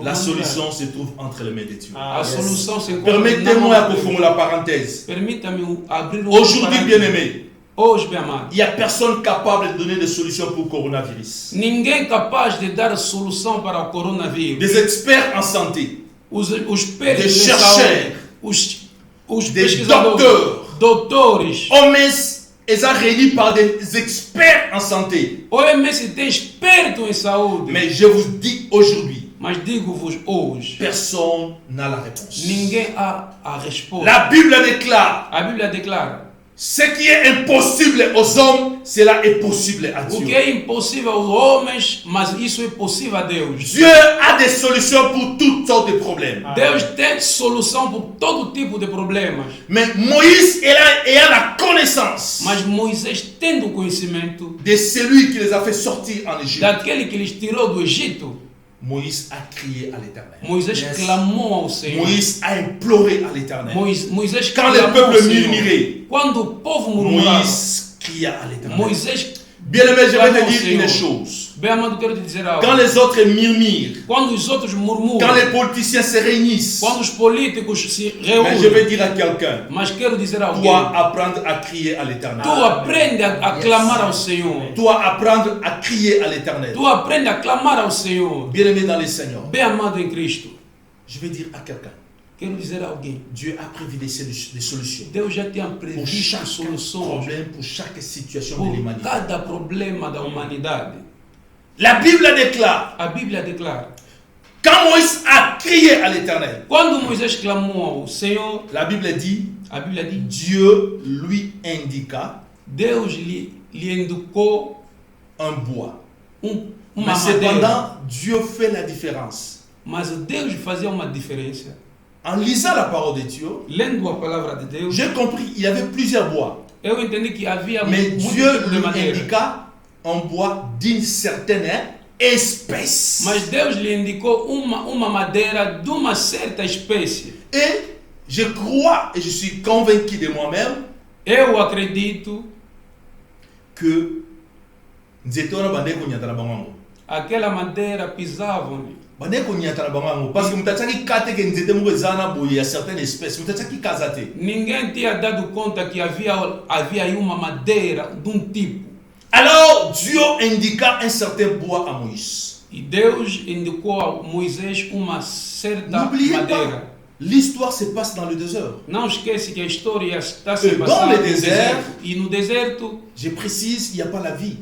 A: La solution se trouve entre les mains de Dieu.
B: A solução se encontra
E: Permettez-moi
B: na
E: de
B: mão de
E: faire la parenthèse.
B: Deus. Permita-me abrir
E: Aujourd'hui, bien-aimés,
B: Hoje, bem amado,
E: il n'y a personne capable de donner des solutions pour le coronavirus.
B: ninguém capaz de dar solução para o coronavírus.
E: Des experts en santé,
B: Os
E: des
B: peritos de
E: chercheurs,
B: saúde, os
E: des
B: pesquisadores,
E: docteurs,
B: doutores,
E: OMS est réunis par des experts en santé.
B: OMS tem experto em saúde,
E: Mais je vous dis aujourd'hui,
B: mas digo-vos hoje,
E: personne n'a la réponse.
B: ninguém há a resposta.
E: La Bible déclare,
B: A Bíblia declara:
E: ce qui est impossible aux hommes, cela est possible à
B: o que
E: Dieu.
B: é impossível aos homens, mas isso é possível a Deus.
E: Dieu a des solutions pour toutes sortes de problèmes.
B: Deus tem solução para todo tipo de problemas.
E: Mais Moïse ayant la connaissance
B: Mas Moisés, tendo o conhecimento
E: de celui qui les a fait sortir en Égypte,
B: daquele que lhes tirou do Egito,
E: Moïse a crié à l'Éternel.
B: Moisés clamou ao Senhor.
E: Moïse a imploré à l'Éternel.
B: Moisés
E: Quand le
B: clamou ao
E: peuple
B: Senhor.
E: murmurait,
B: Quando o povo murmurava,
E: Moïse cria à l'Éternel.
B: Moisés,
E: Bien-aimé, je vais
B: clamou
E: te
B: ao
E: dire une
B: Senhor.
E: chose.
B: Bem amado, quero te dizer algo.
E: Quand les autres murmurent,
B: Quando os outros murmuram,
E: quand les politiciens se réunissent,
B: quando os políticos se
E: mais je vais
B: reúnem,
E: dire à quelqu'un,
B: mas quero dizer a alguém,
E: dois apprendre à crier à l'Éternel.
B: tu aprende a clamar ao Senhor.
E: Dois apprendre à crier à l'Éternel.
B: Tu aprende a clamar ao Senhor.
E: Bien-aimé dans le Seigneur,
B: Bem amado em Cristo,
E: je vais dire à quelqu'un,
B: quero dizer a alguém,
E: Dieu a prévu des solutions
B: Deus já tinha
E: pour
B: previsto
E: chaque
B: soluções
E: problème, pour chaque situation de
B: por
E: l'humanité.
B: cada problema da humanidade.
E: La Bible déclare,
B: A Bíblia declara:
E: quand Moïse a crié à l'Éternel,
B: quando Moisés clamou ao Senhor,
E: la Bible dit,
B: a Bíblia diz,
E: Dieu lui indiqua
B: Deus lhe indicou
E: un bois.
B: uma
E: Mais
B: madeira.
E: cependant, Dieu fait la différence.
B: Mas Deus fazia uma diferença.
E: En lisant la parole de Dieu,
B: Lendo a palavra de Deus,
E: j'ai compris qu'il y avait plusieurs bois.
B: eu entendi que havia
E: Mais
B: muito
E: Dieu
B: tipo de
E: lui
B: madeira.
E: indiqua un bois d'une certaine espèce.
B: Mas Deus lhe indicou uma madeira de uma certa espécie.
E: Et je crois et je suis convaincu de moi-même
B: Eu acredito
E: que nzete wana bandeko konyata na bango yango.
B: aquela madeira pisavam-lhe.
E: Bandeko konyata na bango yango parce que mutu atiaki ka te ke nzete moko eza na boye ya certaine espèce mutu atiaki kaza te.
B: Ninguém tinha dado conta que havia aí uma madeira de um tipo.
E: Alors Dieu indiqua un certain bois à Moïse.
B: E Deus indicou a Moisés uma certa
E: N'oubliez
B: madeira.
E: pas, l'histoire se passe dans le désert.
B: Não esquece que a história está se
E: E dans
B: passando
E: le
B: no
E: deserto,
B: deserto. E no deserto,
E: Je précise, il n'y a pas la vie.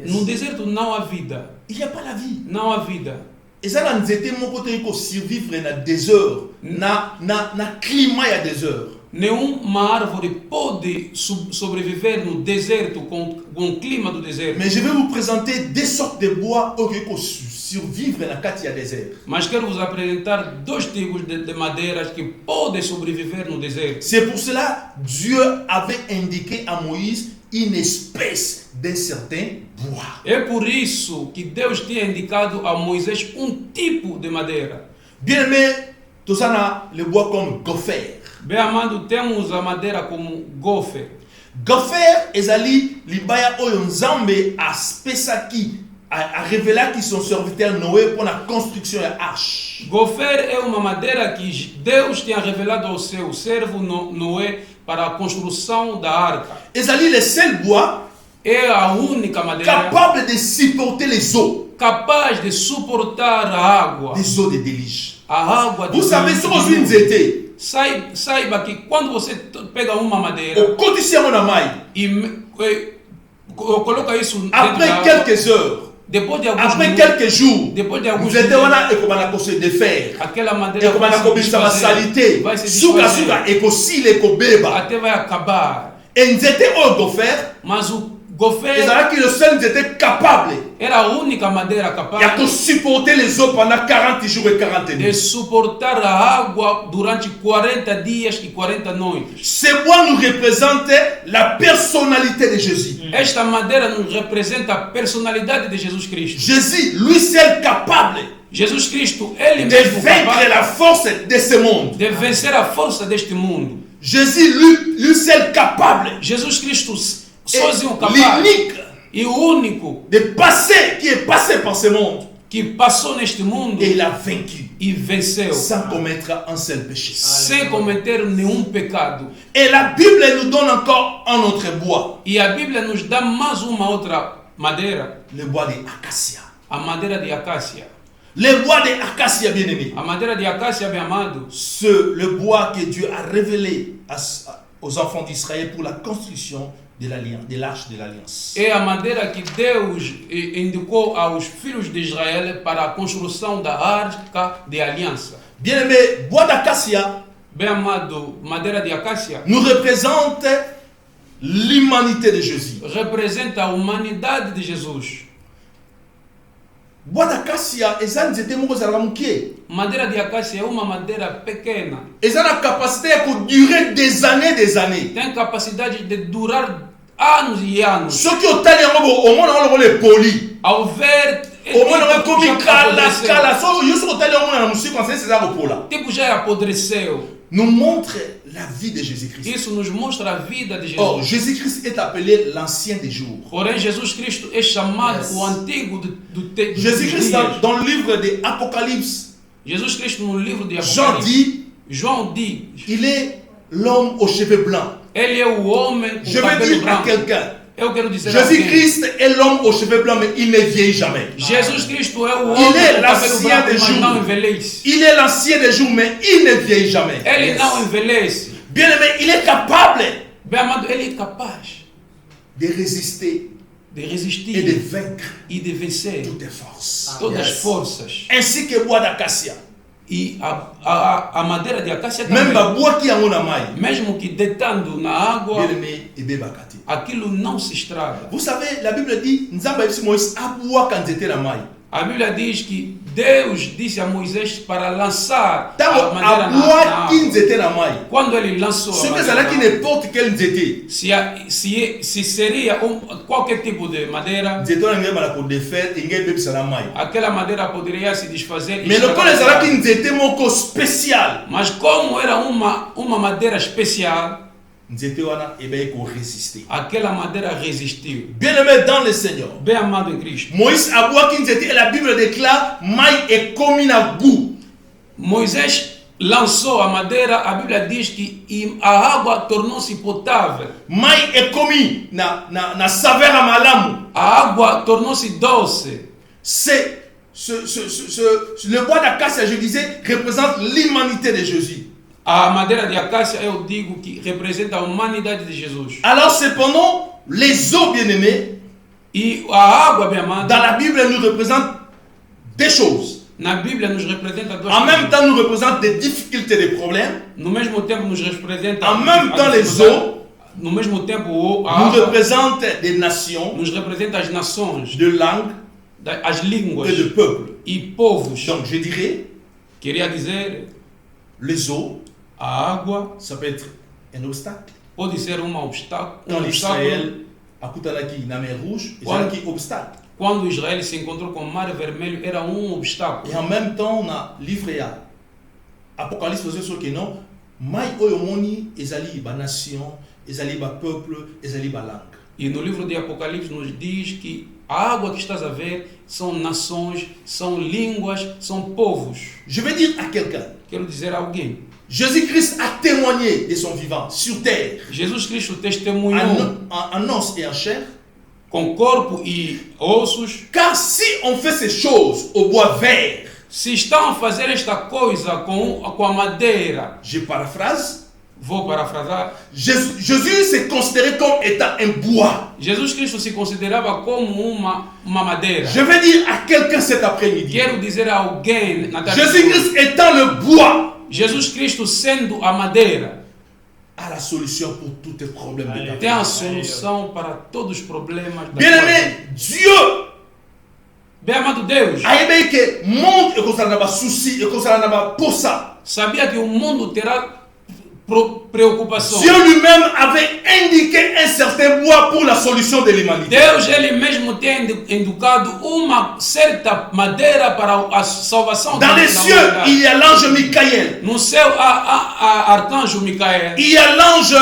B: no deserto não há vida.
E: Il n'y a pas la vie.
B: Não há vida.
E: Et ça, dans nzete moko te ko survivre na désert, na climat ya désert.
B: Nenhuma árvore pode sobreviver no deserto com o clima do deserto.
E: Mais je vais vous présenter deux sortes de bois qui peuvent survivre dans le désert.
B: Mas quero vos apresentar dois tipos de madeiras que podem sobreviver no deserto.
E: C'est pour cela que Dieu avait indiqué à Moïse une espèce d'un certain bois.
B: É por isso que Deus tinha indicado a Moisés tipo de madeira.
E: Bien aimé, tout ça na le bois comme gopher.
B: Bem amado, temos a madeira como gofer.
E: Gopher ezali libaya oyo nzambe aspesaki a révélaki son serviteur Noé pour la construction de l'arche.
B: Gofer é uma madeira que Deus tinha revelado ao seu servo Noé para a construção da arca.
E: Ezali le seul bois
B: É a única madeira
E: capable de supporter les eaux,
B: capaz de suportar a água.
E: les eaux de déluge.
B: A água
E: Vous savez, ce qu'on dit nzete,
B: Saiba que quando você pega uma madeira
E: au quotidien na mai,
B: coloca isso dentro da
E: après
B: água,
E: quelques heures,
B: depois de alguns
E: après
B: minutos,
E: quelques jours,
B: depois de alguns
E: nzete
B: dias,
E: wana ekomana se défaire.
B: aquela madeira
E: Ekomana kobisa
B: desfazer,
E: basalite,
B: vai se
E: suka
B: desfazer,
E: suka ekosila ekobeba.
B: até vai acabar.
E: Et nzete oyo gopher,
B: Mas o gofer
E: ezalaki le seul nzete capable
B: era a única madeira
E: ya
B: capaz
E: supporter les eaux pendant 40 jours et 40
B: de
E: nuits.
B: suportar a água durante 40 dias e 40 noites.
E: Ce bois nous représente la personnalité de Jésus.
B: Esta madeira nos representa a personalidade de Jesus Cristo.
E: Jésus, lui seul capable
B: Jesus Cristo, ele
E: de
B: mesmo
E: vaincre
B: capaz
E: la force de ce monde.
B: de vencer a força deste mundo.
E: Jésus, lui seul capable,
B: Jesus Cristo
E: est
B: sozinho capaz
E: l'unique
B: e o único
E: de passer, qui est passé par ce monde
B: que passou neste mundo
E: et il a vaincu
B: e venceu,
E: sans commettre un seul péché.
B: sem cometer nenhum pecado.
E: Et la Bible nous donne encore un autre bois,
B: E a Bíblia nos dá mais uma outra madeira,
E: le bois de acacia.
B: a madeira de acácia.
E: Le bois de acacia, bien-aimé,
B: A madeira de acácia, bem amado,
E: c'est le bois que Dieu a révélé aux enfants d'Israël pour la construction de l'arche de l'alliance.
B: é a madeira que Deus indicou aos filhos de Israel para a construção da arca de aliança.
E: Bien-aimé, bois d'acacia
B: Bem amado, madeira de acácia
E: nous représente l'humanité de Jésus.
B: representa a humanidade de Jesus.
E: Bois d'acacia, eza nzete moko ezalaka moke.
B: Madeira de acácia é uma madeira pequena,
E: Eza na capacité ya kodurer des années.
B: tem capacidade de durar anos e anos.
E: Soki otali yango bo omona yango lokola epoli.
B: Ao ver,
E: Omona yango ekomi
B: já apodreceu.
E: kala. So yo soki otali yango na mosika nse eza kopola.
B: Tipo já apodreceu.
E: Nous montre la vie de Jésus-Christ.
B: Isso nos mostra a vida de Jesus.
E: Or, Jésus-Christ est appelé l'ancien des jours.
B: Porém, Jesus Cristo é chamado
E: Yes.
B: o antigo dos
E: Jésus-Christ,
B: dias.
E: dans le livre de Apocalypse,
B: Jesus Cristo no livro de
E: Jean
B: Apocalipse,
E: dit,
B: João diz,
E: il est l'homme aux cheveux blancs.
B: ele é o homem com
E: Je veux
B: cabelo
E: dire à
B: branco.
E: quelqu'un,
B: Eu quero dizer a alguém,
E: Jésus-Christ est l'homme aux cheveux blancs, mais il ne vieillit jamais.
B: Jesus Cristo é o
E: Il
B: homem
E: est
B: com cabelo
E: l'ancien
B: branco,
E: des
B: mas
E: jours.
B: não envelhece.
E: Il est l'ancien des jours, mais il ne vieillit jamais.
B: Ele não envelhece.
E: Bien aimé, il est capable
B: Bem amado, ele é capaz
E: de résister
B: de
E: et de
B: resistir
E: vaincre
B: e de vencer
E: toutes les forces.
B: todas as
D: Yes.
B: forças.
E: Ainsi que bois d'acacia.
B: E a madeira de acácia
E: Même
B: também,
E: bois qui en a maille.
B: mesmo que deitando na água,
E: Bien aimé, et bébakati.
B: aquilo não se estraga.
E: Vous savez, la Bible dit, Nzamba epsi Moïse aboua quand était la maille.
B: A Bíblia diz que Deus disse a Moisés para lançar
E: Tango
B: a madeira na
E: aboua
B: água.
E: qui nzete la maille.
B: Quando ele lançou
E: Ce
B: a
E: que
B: madeira,
E: c'est là qui n'importe quel nzete.
B: se seria qualquer tipo de madeira,
E: Nzete on a mis à la défaire et ngai bébisa la maille.
B: aquela madeira poderia se desfazer. E
E: Mais le
B: estragar
E: col est là
B: a
E: qui
B: madeira.
E: nzete moko spécial.
B: Mas como era uma madeira especial,
E: Nzete wana ebe ko résister.
B: aquela madeira resistiu.
E: Bien-aimé dans le Seigneur.
B: Bem amado em Cristo,
E: Moïse aboua qui nzete et la Bible déclare maille est comme na goût.
B: Moisés lançou a madeira, a Bíblia diz que a água tornou-se potável.
E: Maille est comme na saveur à malamu.
B: A água tornou-se doce.
E: C'est le bois d'acacia, je disais, représente l'humanité de Jésus.
B: A madeira de acácia, eu digo que representa a humanidade de Jesus.
E: Alors cependant, les eaux bien-aimées,
B: E a água, bem amada,
E: dans la Bible, nous représentent des choses.
B: na Bíblia nos representa duas
E: En
B: coisas.
E: même temps, nous représentent des difficultés, des problèmes.
B: No mesmo tempo nos representa
E: En même temps,
B: a
E: les
B: dificuldade.
E: eaux
B: No mesmo tempo a
E: nous
B: água
E: représentent des nations,
B: nos representa as nações,
E: de langues
B: as línguas
E: et de peuples.
B: e povos.
E: Donc je dirais,
B: Queria dizer,
E: les eaux,
B: a água
E: ça peut être un obstacle.
B: pode ser um obstáculo.
E: Quand l'Israël a Koutanaki, na mer rouge, il y a un obstacle.
B: Quando Israel se encontrou com o Mar Vermelho, era obstáculo.
E: Et en même temps, on a livré à Apocalypse, c'est sûr que non. Mai oyomoni, ezali ba nation, ezali ba peuple, ezali ba langue.
B: E no livro de Apocalipse nos diz que a água que estás a ver são nações, são línguas, são povos.
E: Je vais dire à quelqu'un,
B: Quero dizer a alguém,
E: Jésus-Christ a témoigné de son vivant sur terre,
B: Jesus Cristo testemunhou
E: en os et en chair.
B: com corpo e ossos.
E: Car si on fait ces choses au bois vert,
B: Se estão a fazer esta coisa com a madeira,
E: je paraphrase,
B: vou parafrasar,
E: Jésus s'est considéré comme étant un bois.
B: Jesus Cristo se considerava como uma madeira.
E: Je vais dire à quelqu'un cet après-midi,
B: Quero dizer a alguém, na tarde,
E: Jésus-Christ étant le bois,
B: Jesus Cristo sendo a madeira,
E: a la solution pour tous tes problèmes de ta vie.
B: tem a solução para todos os problemas da
E: Bien-aimé, Dieu
B: Bem amado Deus,
E: a aimé que le monde est comme ça, n'a pas souci, est comme ça, n'a pas pour ça.
B: sabia que o mundo terá preocupação.
E: Dieu lui-même avait indiqué un certain bois pour la solution de l'humanité.
B: Deus ele mesmo tem indicado uma certa madeira para a salvação
E: Dans les cieux,
B: humanidade.
E: il y a l'ange Michael,
B: No céu há arcanjo Micael,
E: il y a l'ange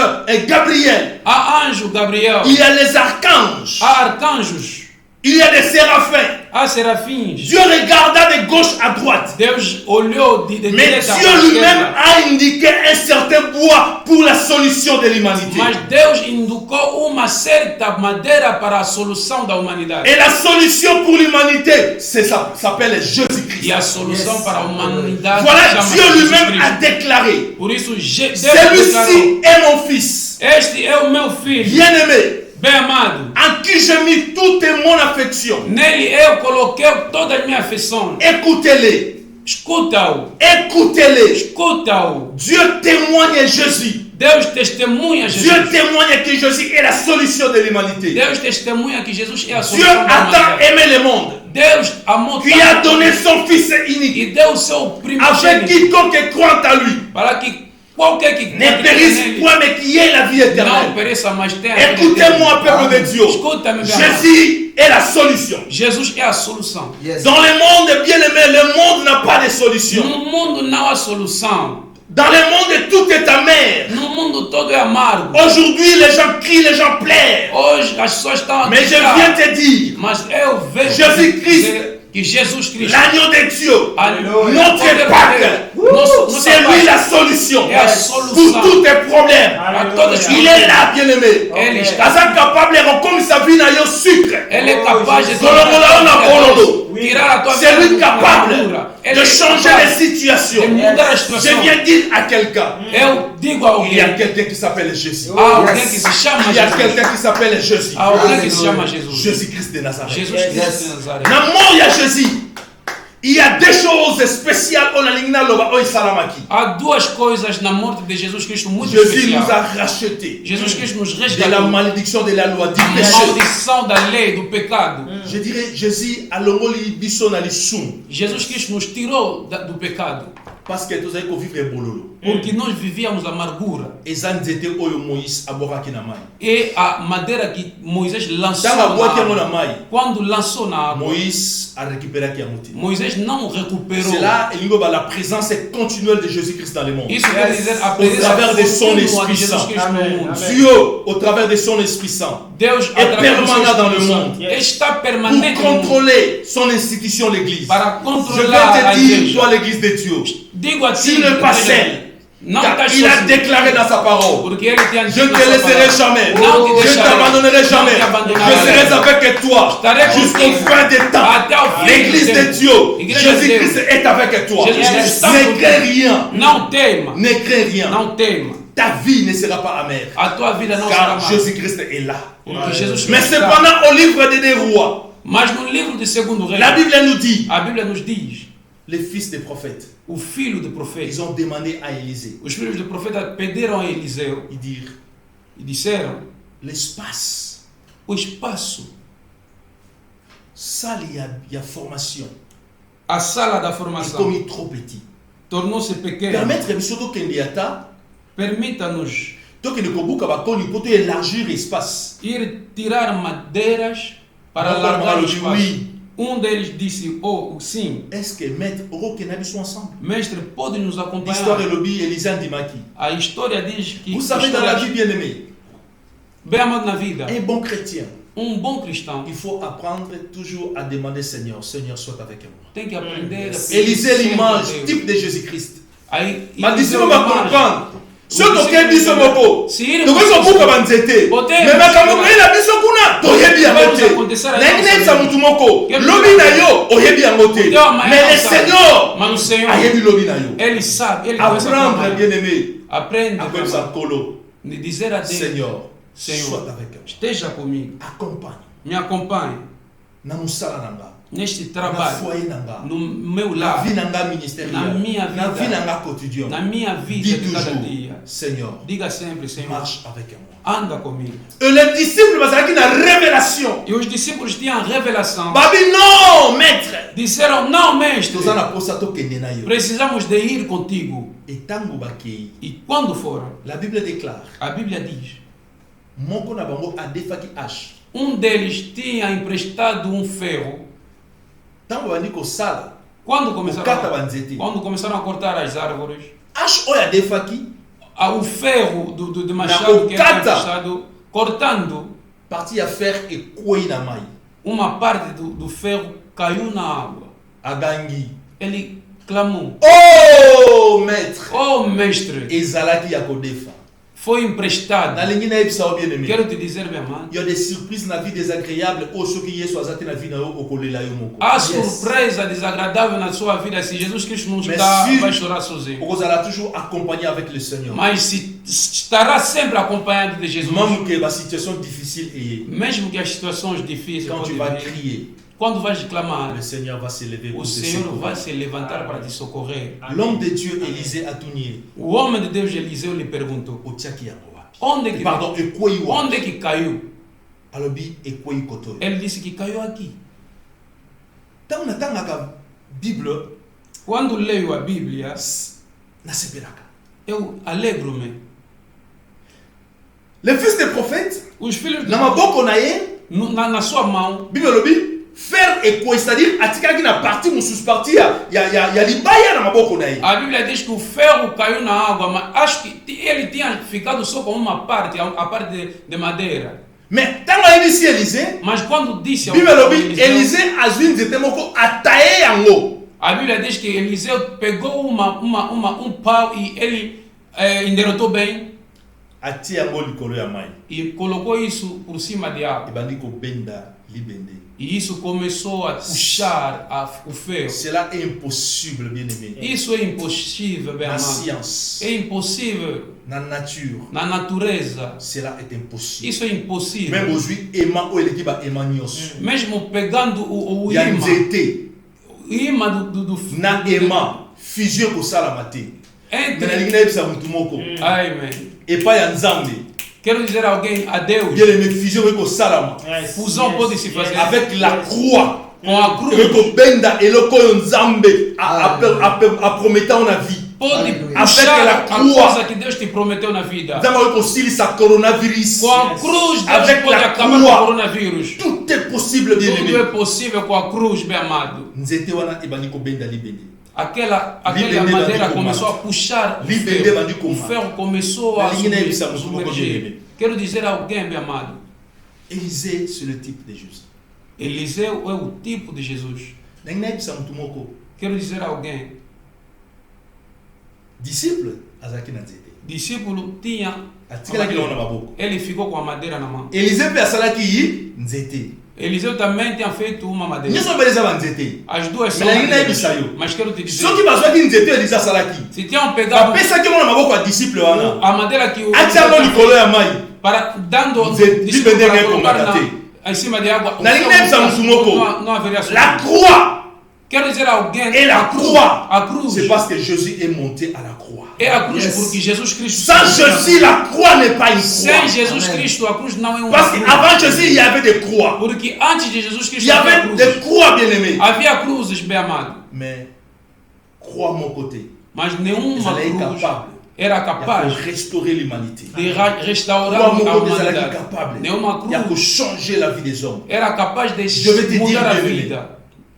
E: Gabriel,
B: há anjo Gabriel,
E: il y a les archanges,
B: há arcanjos,
E: Il y a des séraphins.
B: Há serafins.
E: Dieu regarda de gauche à droite.
B: Deus olhou de
E: Mais
B: direita
E: Dieu
B: para
E: lui-même
B: esquerda.
E: a indiqué un certain bois pour la solution de l'humanité.
B: Mas Deus indicou uma certa madeira para a solução da humanidade.
E: Et la solution pour l'humanité, ça s'appelle Jésus-Christ.
B: E a solução para a humanidade
E: Voilà,
B: chama-se
E: Dieu
B: Jesus
E: lui-même a
B: Cristo.
E: déclaré,
B: Por isso, Deus
E: celui-ci
B: declarou:
E: est mon fils,
B: este é o meu filho,
E: bien-aimé,
B: bem amado.
E: en qui j'ai mis toute mon affection.
B: Nele eu coloquei toda a minha afeição.
E: Écoutez-les,
B: Escuta-o,
E: écoutez-les.
B: escuta-o.
E: Dieu témoigne Jésus.
B: Deus testemunha
E: Dieu
B: Jesus.
E: témoigne que Jésus est la solution de l'humanité.
B: Deus testemunha que Jesus é a
E: Dieu
B: solução da
E: a tant
B: humanidade.
E: aimé le monde
B: Deus amou
E: qu'il a
B: tanto
E: donné son Fils unique,
B: e deu o seu
E: afin
B: primogênito
E: quiconque croit à lui
B: para que qualquer que
E: ne périsse point, mais qu'il y ait la vie
B: não
E: éternelle.
B: pereça, mas tenha a vida
E: Écoutez-moi,
B: eterna.
E: peuple de Dieu.
B: Escuta-me, meu amado.
E: Jésus est la solution.
B: Jesus é a solução.
D: Yes.
E: Dans le monde, bien aimé, le monde n'a pas de solution.
B: No mundo não há solução.
E: Dans le monde, tout est amer.
B: No mundo todo é amargo.
E: Aujourd'hui, les gens crient, les gens pleurent.
B: Hoje as pessoas estão a
E: Mais je
B: gritar.
E: viens te dire,
B: Mas eu vejo
E: Jesus Cristo,
B: que Jesus Cristo,
E: l'agneau de Dieu,
B: Aleluia.
E: notre Pâques, c'est lui la solution
B: É a solução
E: pour tous tes problèmes.
B: a todas as
E: Il est là, bien aimé.
B: Ele está.
E: Asa capable de comme sa vie n'a eu sucre.
B: Ele é capaz de tirar a tua
E: C'est lui
B: vida da
E: capable
B: amargura. Ele
E: de
B: é
E: changer
B: capaz
E: les situations.
B: de mudar a
E: Je
B: situação.
E: viens dire à quelqu'un,
B: Eu digo a
E: il y a
B: alguém,
E: quelqu'un qui s'appelle Jésus.
B: há alguém que se chama
E: Il y a
B: Jesus.
E: quelqu'un qui s'appelle Jésus.
B: Há alguém que se chama Jesus.
E: Jésus-Christ de Nazareth.
B: Jesus Cristo de Nazaré.
E: Na mort, il y a Jésus. Il y a deux choses spéciales on a ligné loba o salamaki.
B: Há duas coisas na morte de Jesus Cristo muito
E: Jésus nous
B: especiais.
E: a rachetés
B: Jesus Cristo nos
E: de la
B: resgatou
E: malédiction de la loi du
B: da
E: péché.
B: maldição da lei, do pecado.
E: Je dirais Jésus a longoli biso na lisum
B: Jesus Cristo nos tirou do pecado,
E: parce que tous avez vivre bololo.
B: porque nós vivíamos a amargura.
E: Ezan zete oyo Moïse aboraki na mai.
B: E a madeira que Moisés lançou
E: Tanga
B: na
E: boaki yango na
B: água,
E: mai.
B: quando lançou na água,
E: Moïse a récupéré qui a monté.
B: Moisés não recuperou.
E: C'est là la présence continuelle de Jésus-Christ dans le monde.
B: Isso quer dizer a
E: Au travers
B: presença
E: de son
B: contínua
E: Esprit
B: de Jesus
E: Saint.
B: Cristo no mundo.
E: Dieu, au travers de son Esprit Saint,
B: Deus,
E: é
B: através do seu
E: permanente dans le
B: Espírito
E: monde.
B: Santo, está
E: pour
B: permanente no mundo
E: contrôler son institution, l'Église.
B: para
E: Je
B: controlar
E: vais
B: a
E: te dire,
B: igreja.
E: toi, l'Église de Dieu,
B: Digo a ti,
E: tu n'es pas
B: igreja,
E: seul.
B: não
E: Car
B: estás
E: il a
B: sozinho,
E: déclaré dans sa parole,
B: porque ele te
E: je ne te laisserai jamais,
B: Não te
E: je ne
B: deixarei,
E: t'abandonnerai
B: não
E: jamais,
B: te abandonarei.
E: je serai avec toi
B: Estarei
E: jusqu'au
B: contigo
E: fin des temps.
B: até o fim
E: L'Église
B: do
E: de
B: tempo.
E: Dieu,
B: Igreja de
E: Jésus-Christ
B: Deus.
E: est avec toi.
B: Jesus está
E: Ne
B: contigo.
E: crains rien,
B: Não tema,
E: ne crains rien.
B: não tema.
E: Ta vie ne sera pas amère,
B: A tua vida não será
E: car
B: má.
E: Jésus-Christ est là.
B: Porque Jesus
E: Mais
B: Cristo está.
E: cependant, au livre des rois,
B: Mas no livro de Segundo Rei,
E: la Bible nous dit,
B: a Bíblia nos diz,
E: les fils des prophètes,
B: o filho do profeta,
E: ils ont demandé à Élisée,
B: os filhos do profeta pediram a Eliseu
E: ils dirent,
B: e disseram,
E: l'espace,
B: o espaço,
E: ça, il y a formation,
B: a sala da
E: et
B: formação,
E: comme il est trop petit.
B: tornou-se pequena.
E: Permettre biso to kende ata
B: Permita-nos
E: to kende kobuka bakoni poto élargir espace.
B: ir tirar madeiras para
E: Não,
B: alargar o
E: não,
B: espaço.
E: oui.
B: Um deles disse, oh, sim,
E: Est-ce que maître oro kena biso ensemble?
B: mestre, pode nos
E: L'histoire est
B: acompanhar.
E: lobby Élisée Ndimaki.
B: A história diz que,
E: Vous savez dans la vie bien aimée,
B: bem amado na vida,
E: un bon chrétien,
B: bom cristão
E: il faut apprendre toujours à demander Seigneur, Seigneur soit avec moi.
B: tem que aprender a pedir
E: Élisée
B: sempre a
E: l'image
B: Deus.
E: type de Jésus-Christ.
B: Aí,
E: Ma
B: Eliseu
E: disciple va
B: imagem.
E: comprendre. Ce toke biso moko.
B: Se ele
E: Toko so buka banzete.
B: Bote.
E: Mais makambo na biso kuna toyebi yango te. Nengine sa mutu moko. Lobi na yo oyebi yango te. Mais le Seigneur
B: Mas o Senhor,
E: ayebi lobi na yo.
B: ele sabe, ele conhece a tua
E: Apprendre,
B: mãe.
E: bien aimé,
B: Aprende
E: à comme ça colo.
B: de dizer a Deus,
E: Seigneur,
B: Senhor,
E: sois avec moi.
B: esteja comigo,
E: Accompagne.
B: me acompanhe
E: Na musala nanga.
B: neste
E: Na
B: trabalho,
E: foyer nanga.
B: no meu
E: Na
B: lar,
E: vie nanga ministérielle.
B: Na minha
E: Na
B: vida.
E: vie nanga quotidien.
B: na minha vida
E: Dis
B: de cada
E: toujours,
B: dia.
E: Seigneur,
B: Diga sempre, Senhor,
E: marche avec moi.
B: anda comigo.
E: Et les disciples bazalaki na révélation.
B: E os discípulos tinham revelação.
E: Babi non, maître.
B: Disseram, não, mestre,
E: Toza na posa tokende na yo.
B: precisamos de ir contigo.
E: Et tango bakei.
B: E quando foram,
E: La Bible déclare,
B: a Bíblia diz,
E: moko na bango adefaki hache.
B: deles tinha emprestado ferro.
E: Tango bandi kosala,
B: Quando
E: kokata banzete.
B: começaram a cortar as árvores,
E: Hache oyo adefaki,
B: o ferro do machado que era
E: kokata.
B: emprestado, cortando,
E: parti à faire ekwei na mai.
B: uma parte do ferro caiu na água.
E: Agangi.
B: Ele clamou:
E: Oh, maître.
B: oh mestre,
E: Ezalaki ya kodefa.
B: foi emprestado.
E: Nalingi na ebisa o bien-aimé.
B: Quero te dizer, meu amado,
E: Il y a des surprises na vie désagréables. Oh, ceux qui y sont na vie na yo okolela yo moko.
B: há surpresa desagradável na sua vida se Jesus Cristo não
E: Mas
B: está,
E: se-
B: vai chorar sozinho.
E: Okozala toujours accompagné avec le Seigneur.
B: Mas se estará sempre acompanhado de Jesus,
E: Même que la situation difficile est,
B: mesmo que as situações difíceis
E: quand tu
B: podem
E: vas
B: vir,
E: crier,
B: quando vais clamar,
E: le Seigneur va s'élever
B: o
E: pour te
B: Senhor
E: secourir.
B: vai se levantar para te socorrer.
E: L'homme de Dieu, Élisée Atounier,
B: O homem de Deus Eliseu lhe perguntou:
E: Otiaki Yangoa.
B: onde que,
E: Pardon, Ekweyiwa.
B: onde que caiu?
E: Alobi Ekweyi Koto.
B: Ele disse que caiu aqui.
E: Tant natangaka Bible,
B: Quando leio a Bíblia,
E: nasepelaka.
B: eu alegro-me.
E: Le fils des prophètes,
B: Os filhos de
E: na maboko na ye,
B: na sua mão,
E: Bible lobi, faire ekweyi, c'est-à-dire atikaki na partie mususu partie ya libaya na maboko na ye.
B: a Bíblia diz que o ferro caiu na água, mas acho que ele tinha ficado só com uma parte, a parte de madeira.
E: Mais tant ayebi si Élisée,
B: Mas quando disse ao
E: Bible lobi,
B: Eliseu,
E: Élisée azwi nzete moko ataye yango.
B: a Bíblia diz que Eliseu pegou um pau e ele enderotou bem
E: Atie yango likolo ya mai.
B: e colocou isso por cima de água.
E: Ebandi kobenda libende.
B: E isso começou a puxar o ferro.
E: Cela est impossible, bien-aimé.
B: Isso é impossível, meu
E: Na
B: amado.
E: science,
B: É impossível
E: na nature,
B: na natureza.
E: cela est impossible.
B: Isso é impossível.
E: Même aujourd'hui, Emma ou l'équipe Emma Nyos.
B: Mesmo pegando o
E: Il y a une
B: imã,
E: zété.
B: o imã do
E: Na Emma, fusion ko sala mate.
B: entre.
E: Mais na ebisa mutu moko.
B: Ai, man.
E: Et pas ya nzambe.
B: Quero dizer a alguém adeus.
E: Bien-aimé, fusion ko sala
B: Fusão pode se fazer
E: avec la croix.
B: com a cruz.
E: Ko benda eloko yo nzambe a promettant na vie.
B: Pode
D: Aleluia.
B: puxar
E: Avec
B: a
E: la croix.
B: coisa que Deus te prometeu na vida.
E: Nzambe ko silisa coronavirus.
B: Com a cruz, Deus
E: Avec
B: pode
E: la
B: acabar com o
E: croix.
B: coronavírus.
E: Tout est possible,
B: Tudo
E: bien-aimé.
B: é possível com a cruz, meu amado.
E: Nzete wana ebandi kobenda libende.
B: Aquela
E: Libende
B: madeira
E: bandi
B: começou a
E: combate.
B: puxar o
E: Libende
B: ferro.
E: bandi
B: O
E: combate.
B: ferro começou a
E: Libende ebisa mutu moko
B: submergir.
E: bien-aimé.
B: Quero dizer a alguém, meu amado,
E: Élisée, c'est le type de Jésus.
B: Eliseu é o tipo de Jesus.
E: Nangina ebisa mutu moko.
B: Quero dizer a alguém,
E: Disciple azalaki na nzete.
B: discípulo tinha a
E: Atikalaki na
B: madeira.
E: maboko.
B: Ele ficou com a madeira na mão.
E: Élisée mpe asalaki yi nzete.
B: Eliseu também tinha feito uma madeira.
E: Nyonso mpe eza banzete.
B: As duas são
E: Mais nangina
B: madeiras.
E: ebisa yo.
B: Mas quero te dizer,
E: Soki bazwaki nzete oyo Élisée asalaki.
B: se tinham pegado
E: Bapesaki yango na maboko ya disciple wana.
B: a madeira que o
E: Atia yango likolo ya mai.
B: para dando
E: Nzete-
B: discípulo
E: libende
B: para
E: ngeko
B: colocar
E: matate.
B: em cima de água,
E: Na linha ebisa mutu moko.
B: não haveria
E: La
B: solução.
E: croix.
B: Quero dizer a alguém,
E: Et la croix.
B: a cruz
E: C'est parce que Jésus est monté à la croix.
B: é a cruz
D: Yes.
B: porque Jesus Cristo
E: Sans Jésus, la croix n'est pas une
B: sem
E: croix.
B: Jesus
D: Amen.
B: Cristo a cruz não é uma
E: Parce
B: cruz.
E: qu'avant Jésus, il y avait des croix.
B: Porque antes de Jesus
E: Il
B: Cristo
E: y
B: havia
E: avait
B: cruzes.
E: des croix, bien-aimés.
B: Havia cruzes, bem amado,
E: Mais croix mon côté.
B: mas nenhuma
E: Ela é
B: cruz
E: incapaz.
B: era
E: Il y a
B: capaz
E: que restaurer l'humanité.
B: de restaurar
E: Croix
B: a
E: mon côté, elle est
B: humanidade.
E: incapable.
B: Nenhuma
E: Il y a que
B: cruz
E: changer la vie des hommes.
B: era capaz de
E: Je vais te dire,
B: mudar a
E: bien-aimé.
B: vida.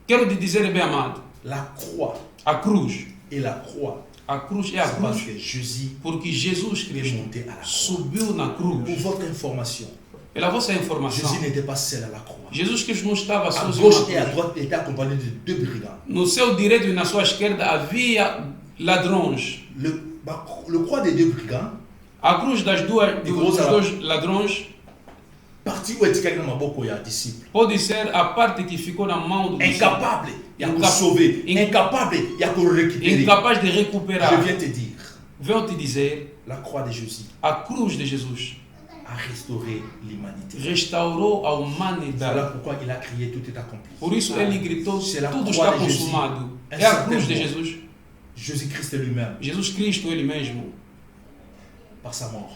B: Quero te dizer, bem amado,
E: La croix
B: a cruz
E: et la croix,
B: é a
E: c'est parce
B: cruz
E: que Jésus
B: porque Jesus
E: est
B: Cristo
E: monté à la croix.
B: subiu na
E: Pour
B: cruz.
E: votre information,
B: Pela vossa informação,
E: Jésus n'était pas seul à la croix.
B: Jesus Cristo não estava
E: À
B: sozinho
E: gauche et
B: na
E: à
B: cruz.
E: droite, il était accompagné de deux brigands.
B: No seu direito e na sua esquerda havia ladrões.
E: Le croix des deux brigands,
B: A cruz dos dois ladrões
E: parti où est-il quelqu'un dans ma boca, il y a un disciple.
B: pode ser a parte que ficou na mão do discípulo.
E: Incapable, il y a que sauver. Incapable, il y a que récupérer.
B: Incapaz de recuperar.
E: Je viens te dire,
B: Venho te dizer,
E: la croix de Jésus
B: a cruz de Jesus
E: a restauré l'humanité.
B: restaurou a
E: Voilà
B: humanidade.
E: pourquoi il a crié, tout est accompli.
B: Por isso ele gritou,
E: C'est la
B: tudo
E: croix
B: está
E: de Jésus.
B: consumado.
E: Un
B: É a
E: certain
B: cruz de
E: mort.
B: Jesus.
E: Jésus-Christ lui-même,
B: Jesus Cristo, ele mesmo,
E: par sa mort,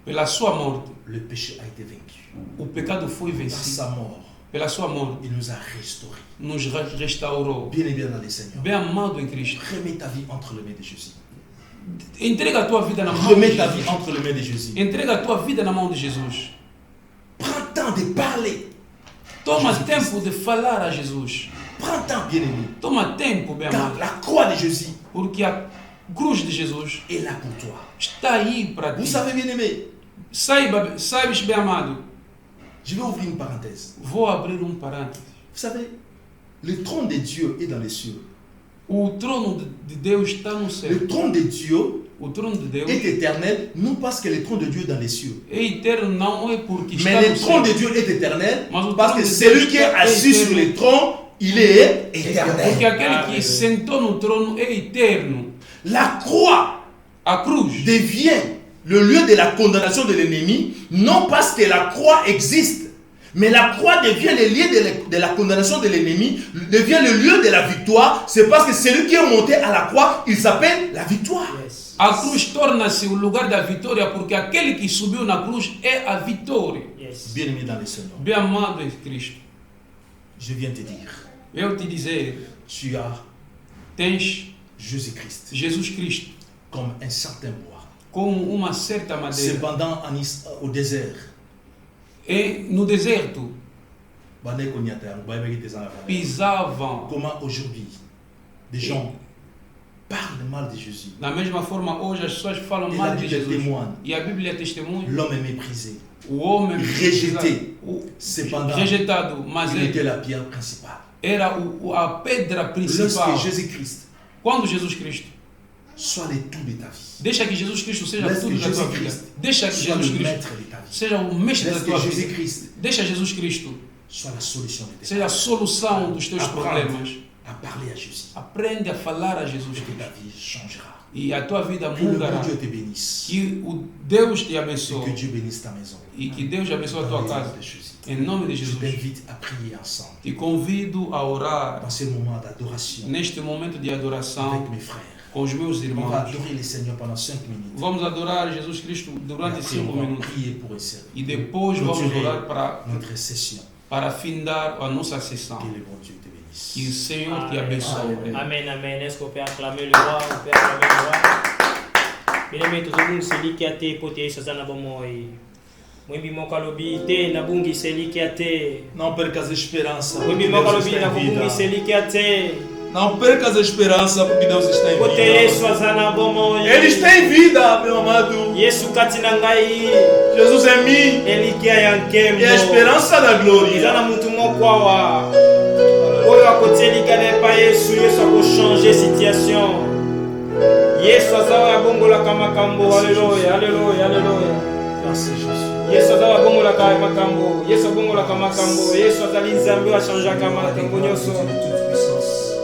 B: pela sua morte,
E: le péché a été vaincu.
B: o pecado foi
E: Par
B: vencido.
E: sa mort,
B: Pela sua morte,
E: il nous a restaurés.
B: nos restaurou.
E: Bien et bien dans les Seigneurs.
B: Bem amado em Cristo.
E: Remets ta vie entre les mains de Jésus.
B: Entrega a tua vida na mão de
E: Remets ta vie
B: Jesus.
E: entre les mains de Jésus.
B: Entrega a tua vida na mão de Jesus.
E: Prends temps de parler.
B: Toma
E: Jesus
B: tempo de falar a Jesus.
E: Prends temps, bien-aimé.
B: Toma tempo, bem
E: Car
B: amado.
E: la croix de Jésus
B: Porque a cruz de Jesus
E: est là pour toi.
B: está aí para ti.
E: Vous savez, bien-aimé,
B: Sabes, bem amado,
E: Je vais ouvrir une parenthèse.
B: Vou abrir parênteses.
E: Vous savez, le trône de Dieu est dans les cieux.
B: O trono de Deus está no céu.
E: Le trône de Dieu
B: O trono de Deus
E: est éternel, non parce que le trône de Dieu est dans les cieux.
B: é eterno, não é porque está
E: Mais
B: no
E: le trône
B: céu.
E: de Dieu est éternel
B: Mas o
E: parce
B: trono
E: que
B: de
E: celui
B: Deus
E: qui est
B: é
E: assis
B: eterno.
E: sur le trône, il est
B: Porque
E: éternel.
B: aquele que sentou no trono é eterno.
E: La croix
B: A cruz
E: devient le lieu de la condamnation de l'ennemi, non parce que la croix existe, mais la croix devient le lieu de la condamnation de l'ennemi, devient le lieu de la victoire. C'est parce que celui qui est monté à la croix, il s'appelle la victoire.
C: Yes.
B: A cruz torna-se o lugar da vitória, porque aquele que subiu na cruz é a vitória.
C: Yes.
E: Bien-aimé dans le Seigneur,
B: Bem amado em Cristo,
E: je viens te dire,
B: eu te dizer,
E: tu as
B: tens
E: Jésus-Christ
B: Jesus Cristo
E: comme un certain bois.
B: como uma certa madeira.
E: Cependant, au désert,
B: E no deserto pisavam.
E: comment aujourd'hui des gens parlent mal de Jésus.
B: Da mesma forma, hoje as pessoas falam
E: Et
B: mal
E: la
B: de
E: Bible
B: Jesus.
E: témoigne,
B: E a Bíblia testemunha.
E: l'homme est méprisé.
B: O homem
E: Rejeté.
B: o-
E: Cependant,
B: rejeitado, mas
E: il était
B: ele
E: la pierre principale.
B: era a pedra principal.
E: Lorsque Jésus-Christ
B: Quando Jesus Cristo,
E: soit le tout de ta vie,
B: deixa que Jesus Cristo seja
E: Laisse
B: tudo
E: que
B: da tua
E: Jesus
B: vida.
E: Cristo
B: Deixa que
E: soit
B: Jesus
E: le
B: Cristo
E: maître de ta vie,
B: seja o mestre da
E: laisse
B: tua
E: que
B: vida.
E: Jésus-Christ
B: Deixa Jesus Cristo
E: soit la solution de tes
B: seja a solução dos teus
E: Apprendre
B: problemas.
E: à parler à Jésus.
B: Aprende a falar a Jesus
E: Et que ta
B: Cristo.
E: vie changera.
B: E a tua vida
E: Que le bon
B: mudará.
E: Dieu te bénisse.
B: Que o Deus te
E: Et
B: abençoe.
E: que Dieu bénisse ta maison.
B: E que Deus abençoe a
E: Dans
B: tua
E: le nom
B: casa.
E: de Jésus.
B: Em nome de
E: Je
B: Jesus.
E: t'invite à prier ensemble
B: Te convido a orar
E: dans ce moment d'adoration
B: neste momento de
E: avec
B: adoração
E: mes frères.
B: com os meus
E: On va
B: irmãos.
E: adorer le Seigneur pendant 5 minutes.
B: Vamos adorar Jesus Cristo
E: Et
B: durante
E: après,
B: 5
E: on va
B: minutos.
E: prier pour essayer.
B: E depois vamos
E: Continuer
B: orar
E: notre session.
B: para findar a nossa sessão.
E: Que le bon Dieu te bénisse.
B: Que o Senhor te
C: Amen.
B: abençoe.
C: Amen, amen. Est-ce qu'on peut acclamer le roi? On peut acclamer le roi. Bien-aimé, tout le monde, c'est lui qui a été poté, ça n'a pas moi. Mwimbi mokalobi te na bungi seli qui a te.
E: Não percas a esperança.
C: Mwimbi
E: Porque Deus
C: mokalobi
E: está
C: na
E: em vida.
C: bungi seli qui a te.
E: Não percas a esperança porque Deus está em
C: Pote
E: vida.
C: Yesu azana bomo.
E: Ele está em vida, meu amado.
C: Yesu katina ngai.
E: Jesus é mim.
C: Eli qui a yankemo.
E: E a esperança da glória.
C: Ezana mutu mokwawa. Oyo akoteli kane pa Yesu, Yesu akochange situation. Yesu azawa ya bongola makambo. Alléluia, alléluia, alléluia.
E: Merci Jésus.
C: Yesu azawa bongola makambo. Yesu bongola makambo. Yesu azali nzambe wa changeaka makambo nyonso.
D: Toute puissance.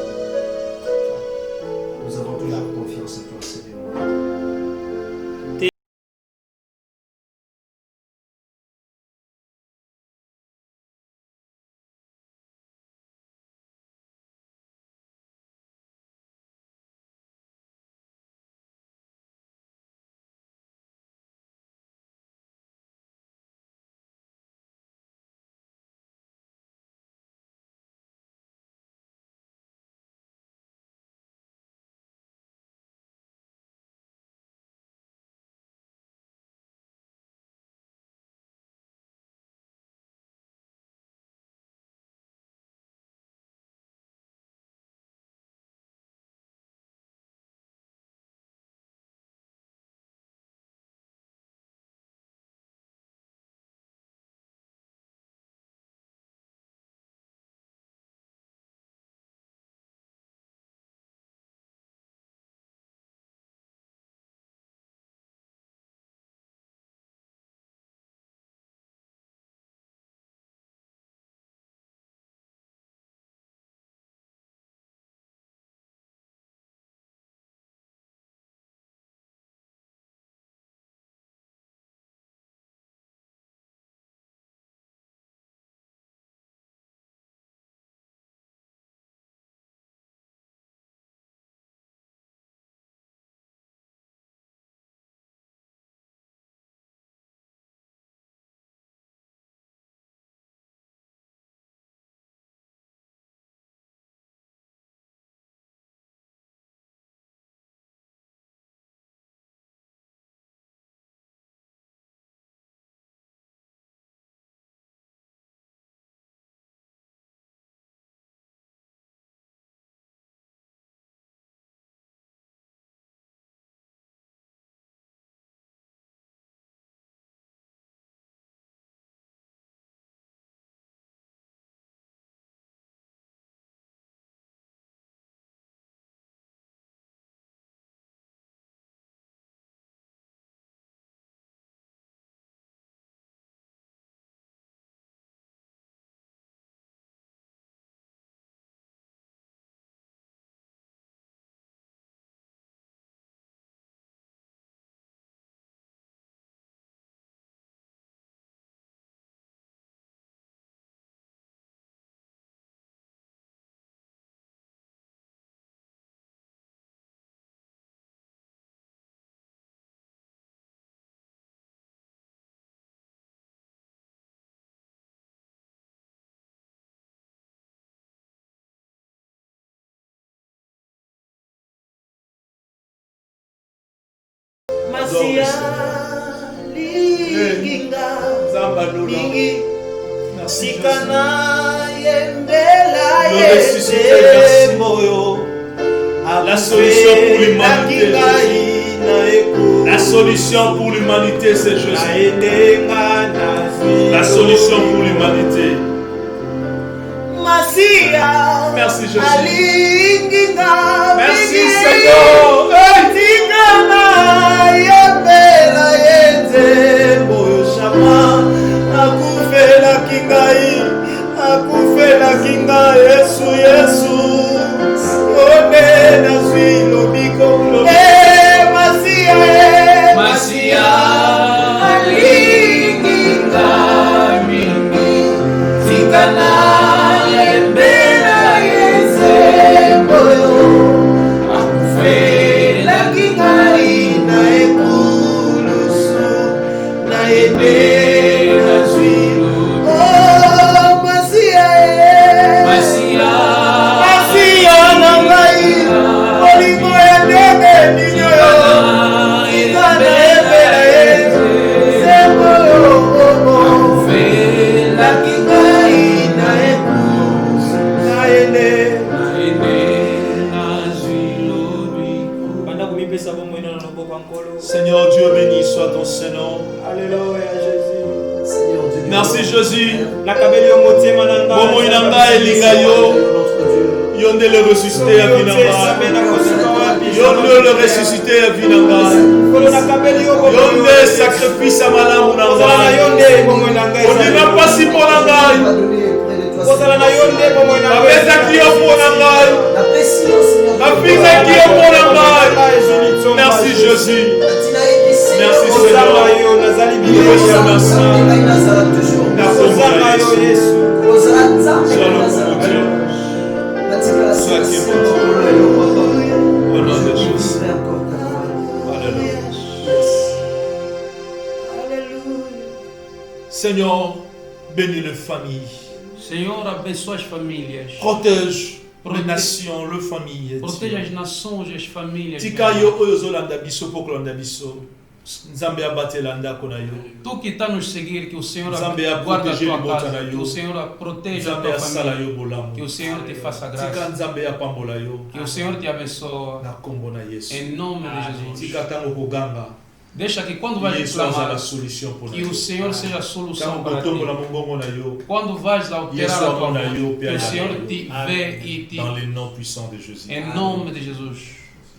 D: Masia linginga mingi sikana yembela yese moyo.
E: La solution pour l'humanité. La solution pour l'humanité, c'est Jésus. La solution pour l'humanité. Merci Jésus. Merci Seigneur.
D: Akufela kinga Yesu Yesu Obe na zwilo biko Masia
B: Masia alinginga mingi Sikana yembela yeze moyo Akufela kinga ina ekulusu Na ebe na zwilo
E: Seigneur Dieu béni soit ton Seigneur.
C: Alléluia Jésus.
D: Seigneur Dieu.
E: Merci Jésus.
C: Bomo
E: inanga elinga yo. Yonde le ressuscité à Vinanga. Yonde le ressuscité à Vinanga. Yonde sacrifice à Malamu Nanga. On ne va pas si pour Nanga. Apesa qui est pour Nanga. Apesa qui est pour Nanga. Merci Jésus. Merci Seigneur. Seigneur, bénis les familles.
B: Senhor, abençoa as famílias.
E: Protège les nations, les familles.
B: Protège as nações e as famílias.
E: Tika yo oyo zolanda biso pokolanda biso. Nzambe abatela kona yo.
B: Tu que está nos seguir, que o Senhor
E: Nzambe
B: guarda a tua
E: bota
B: casa,
E: na
B: que
E: yo.
B: o Senhor proteja a
E: Nzambe
B: tua
E: asala
B: família,
E: yo bolamu.
B: que o Senhor te faça
E: Tika
B: graça,
E: Nzambe apambola yo.
B: que o Senhor te abençoe.
E: Na kombo na Yesu.
B: Em nome de Jesus.
E: Tika tango koganga.
B: Deixa que quando vais
E: Yesu azala
B: clamar,
E: solution pour
B: que o Senhor seja a solução
E: Tango
B: para
E: kotombola
B: ti.
E: mongongo na yo.
B: Quando vais alterar
E: Yesu
B: a tua
E: amona
B: voz,
E: yo,
B: que
E: Père
B: o Senhor
E: Yahweh.
B: te vê e te...
E: Dans le nom puissant de Jésus.
B: Em nome de Jesus.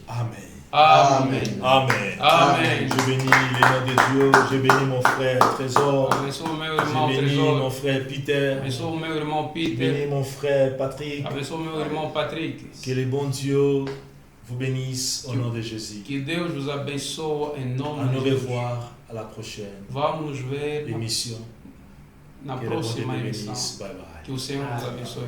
E: Amen.
B: Amém.
E: Amen.
B: Amém.
E: Je bénis le nom de Dieu. Je bénis mon frère Trésor.
B: Abençoa o meu irmão
E: Je bénis mon
B: Trezor.
E: frère Peter.
B: Abençoa o meu irmão
E: Je bénis
B: Peter.
E: mon frère Patrick.
B: Abençoa o meu irmão Patrick.
E: Que le bon Dieu vous bénisse au nom de Jésus.
B: Que Deus vos abençoe em
E: À
B: nome
E: nous
B: de Jesus.
E: revoir à la prochaine
B: Vamos nos ver
E: émission.
B: na
E: Que le bon Dieu
B: próxima
E: te
B: emissão.
E: bénisse. Bye bye.
B: Que o Senhor nos abençoe.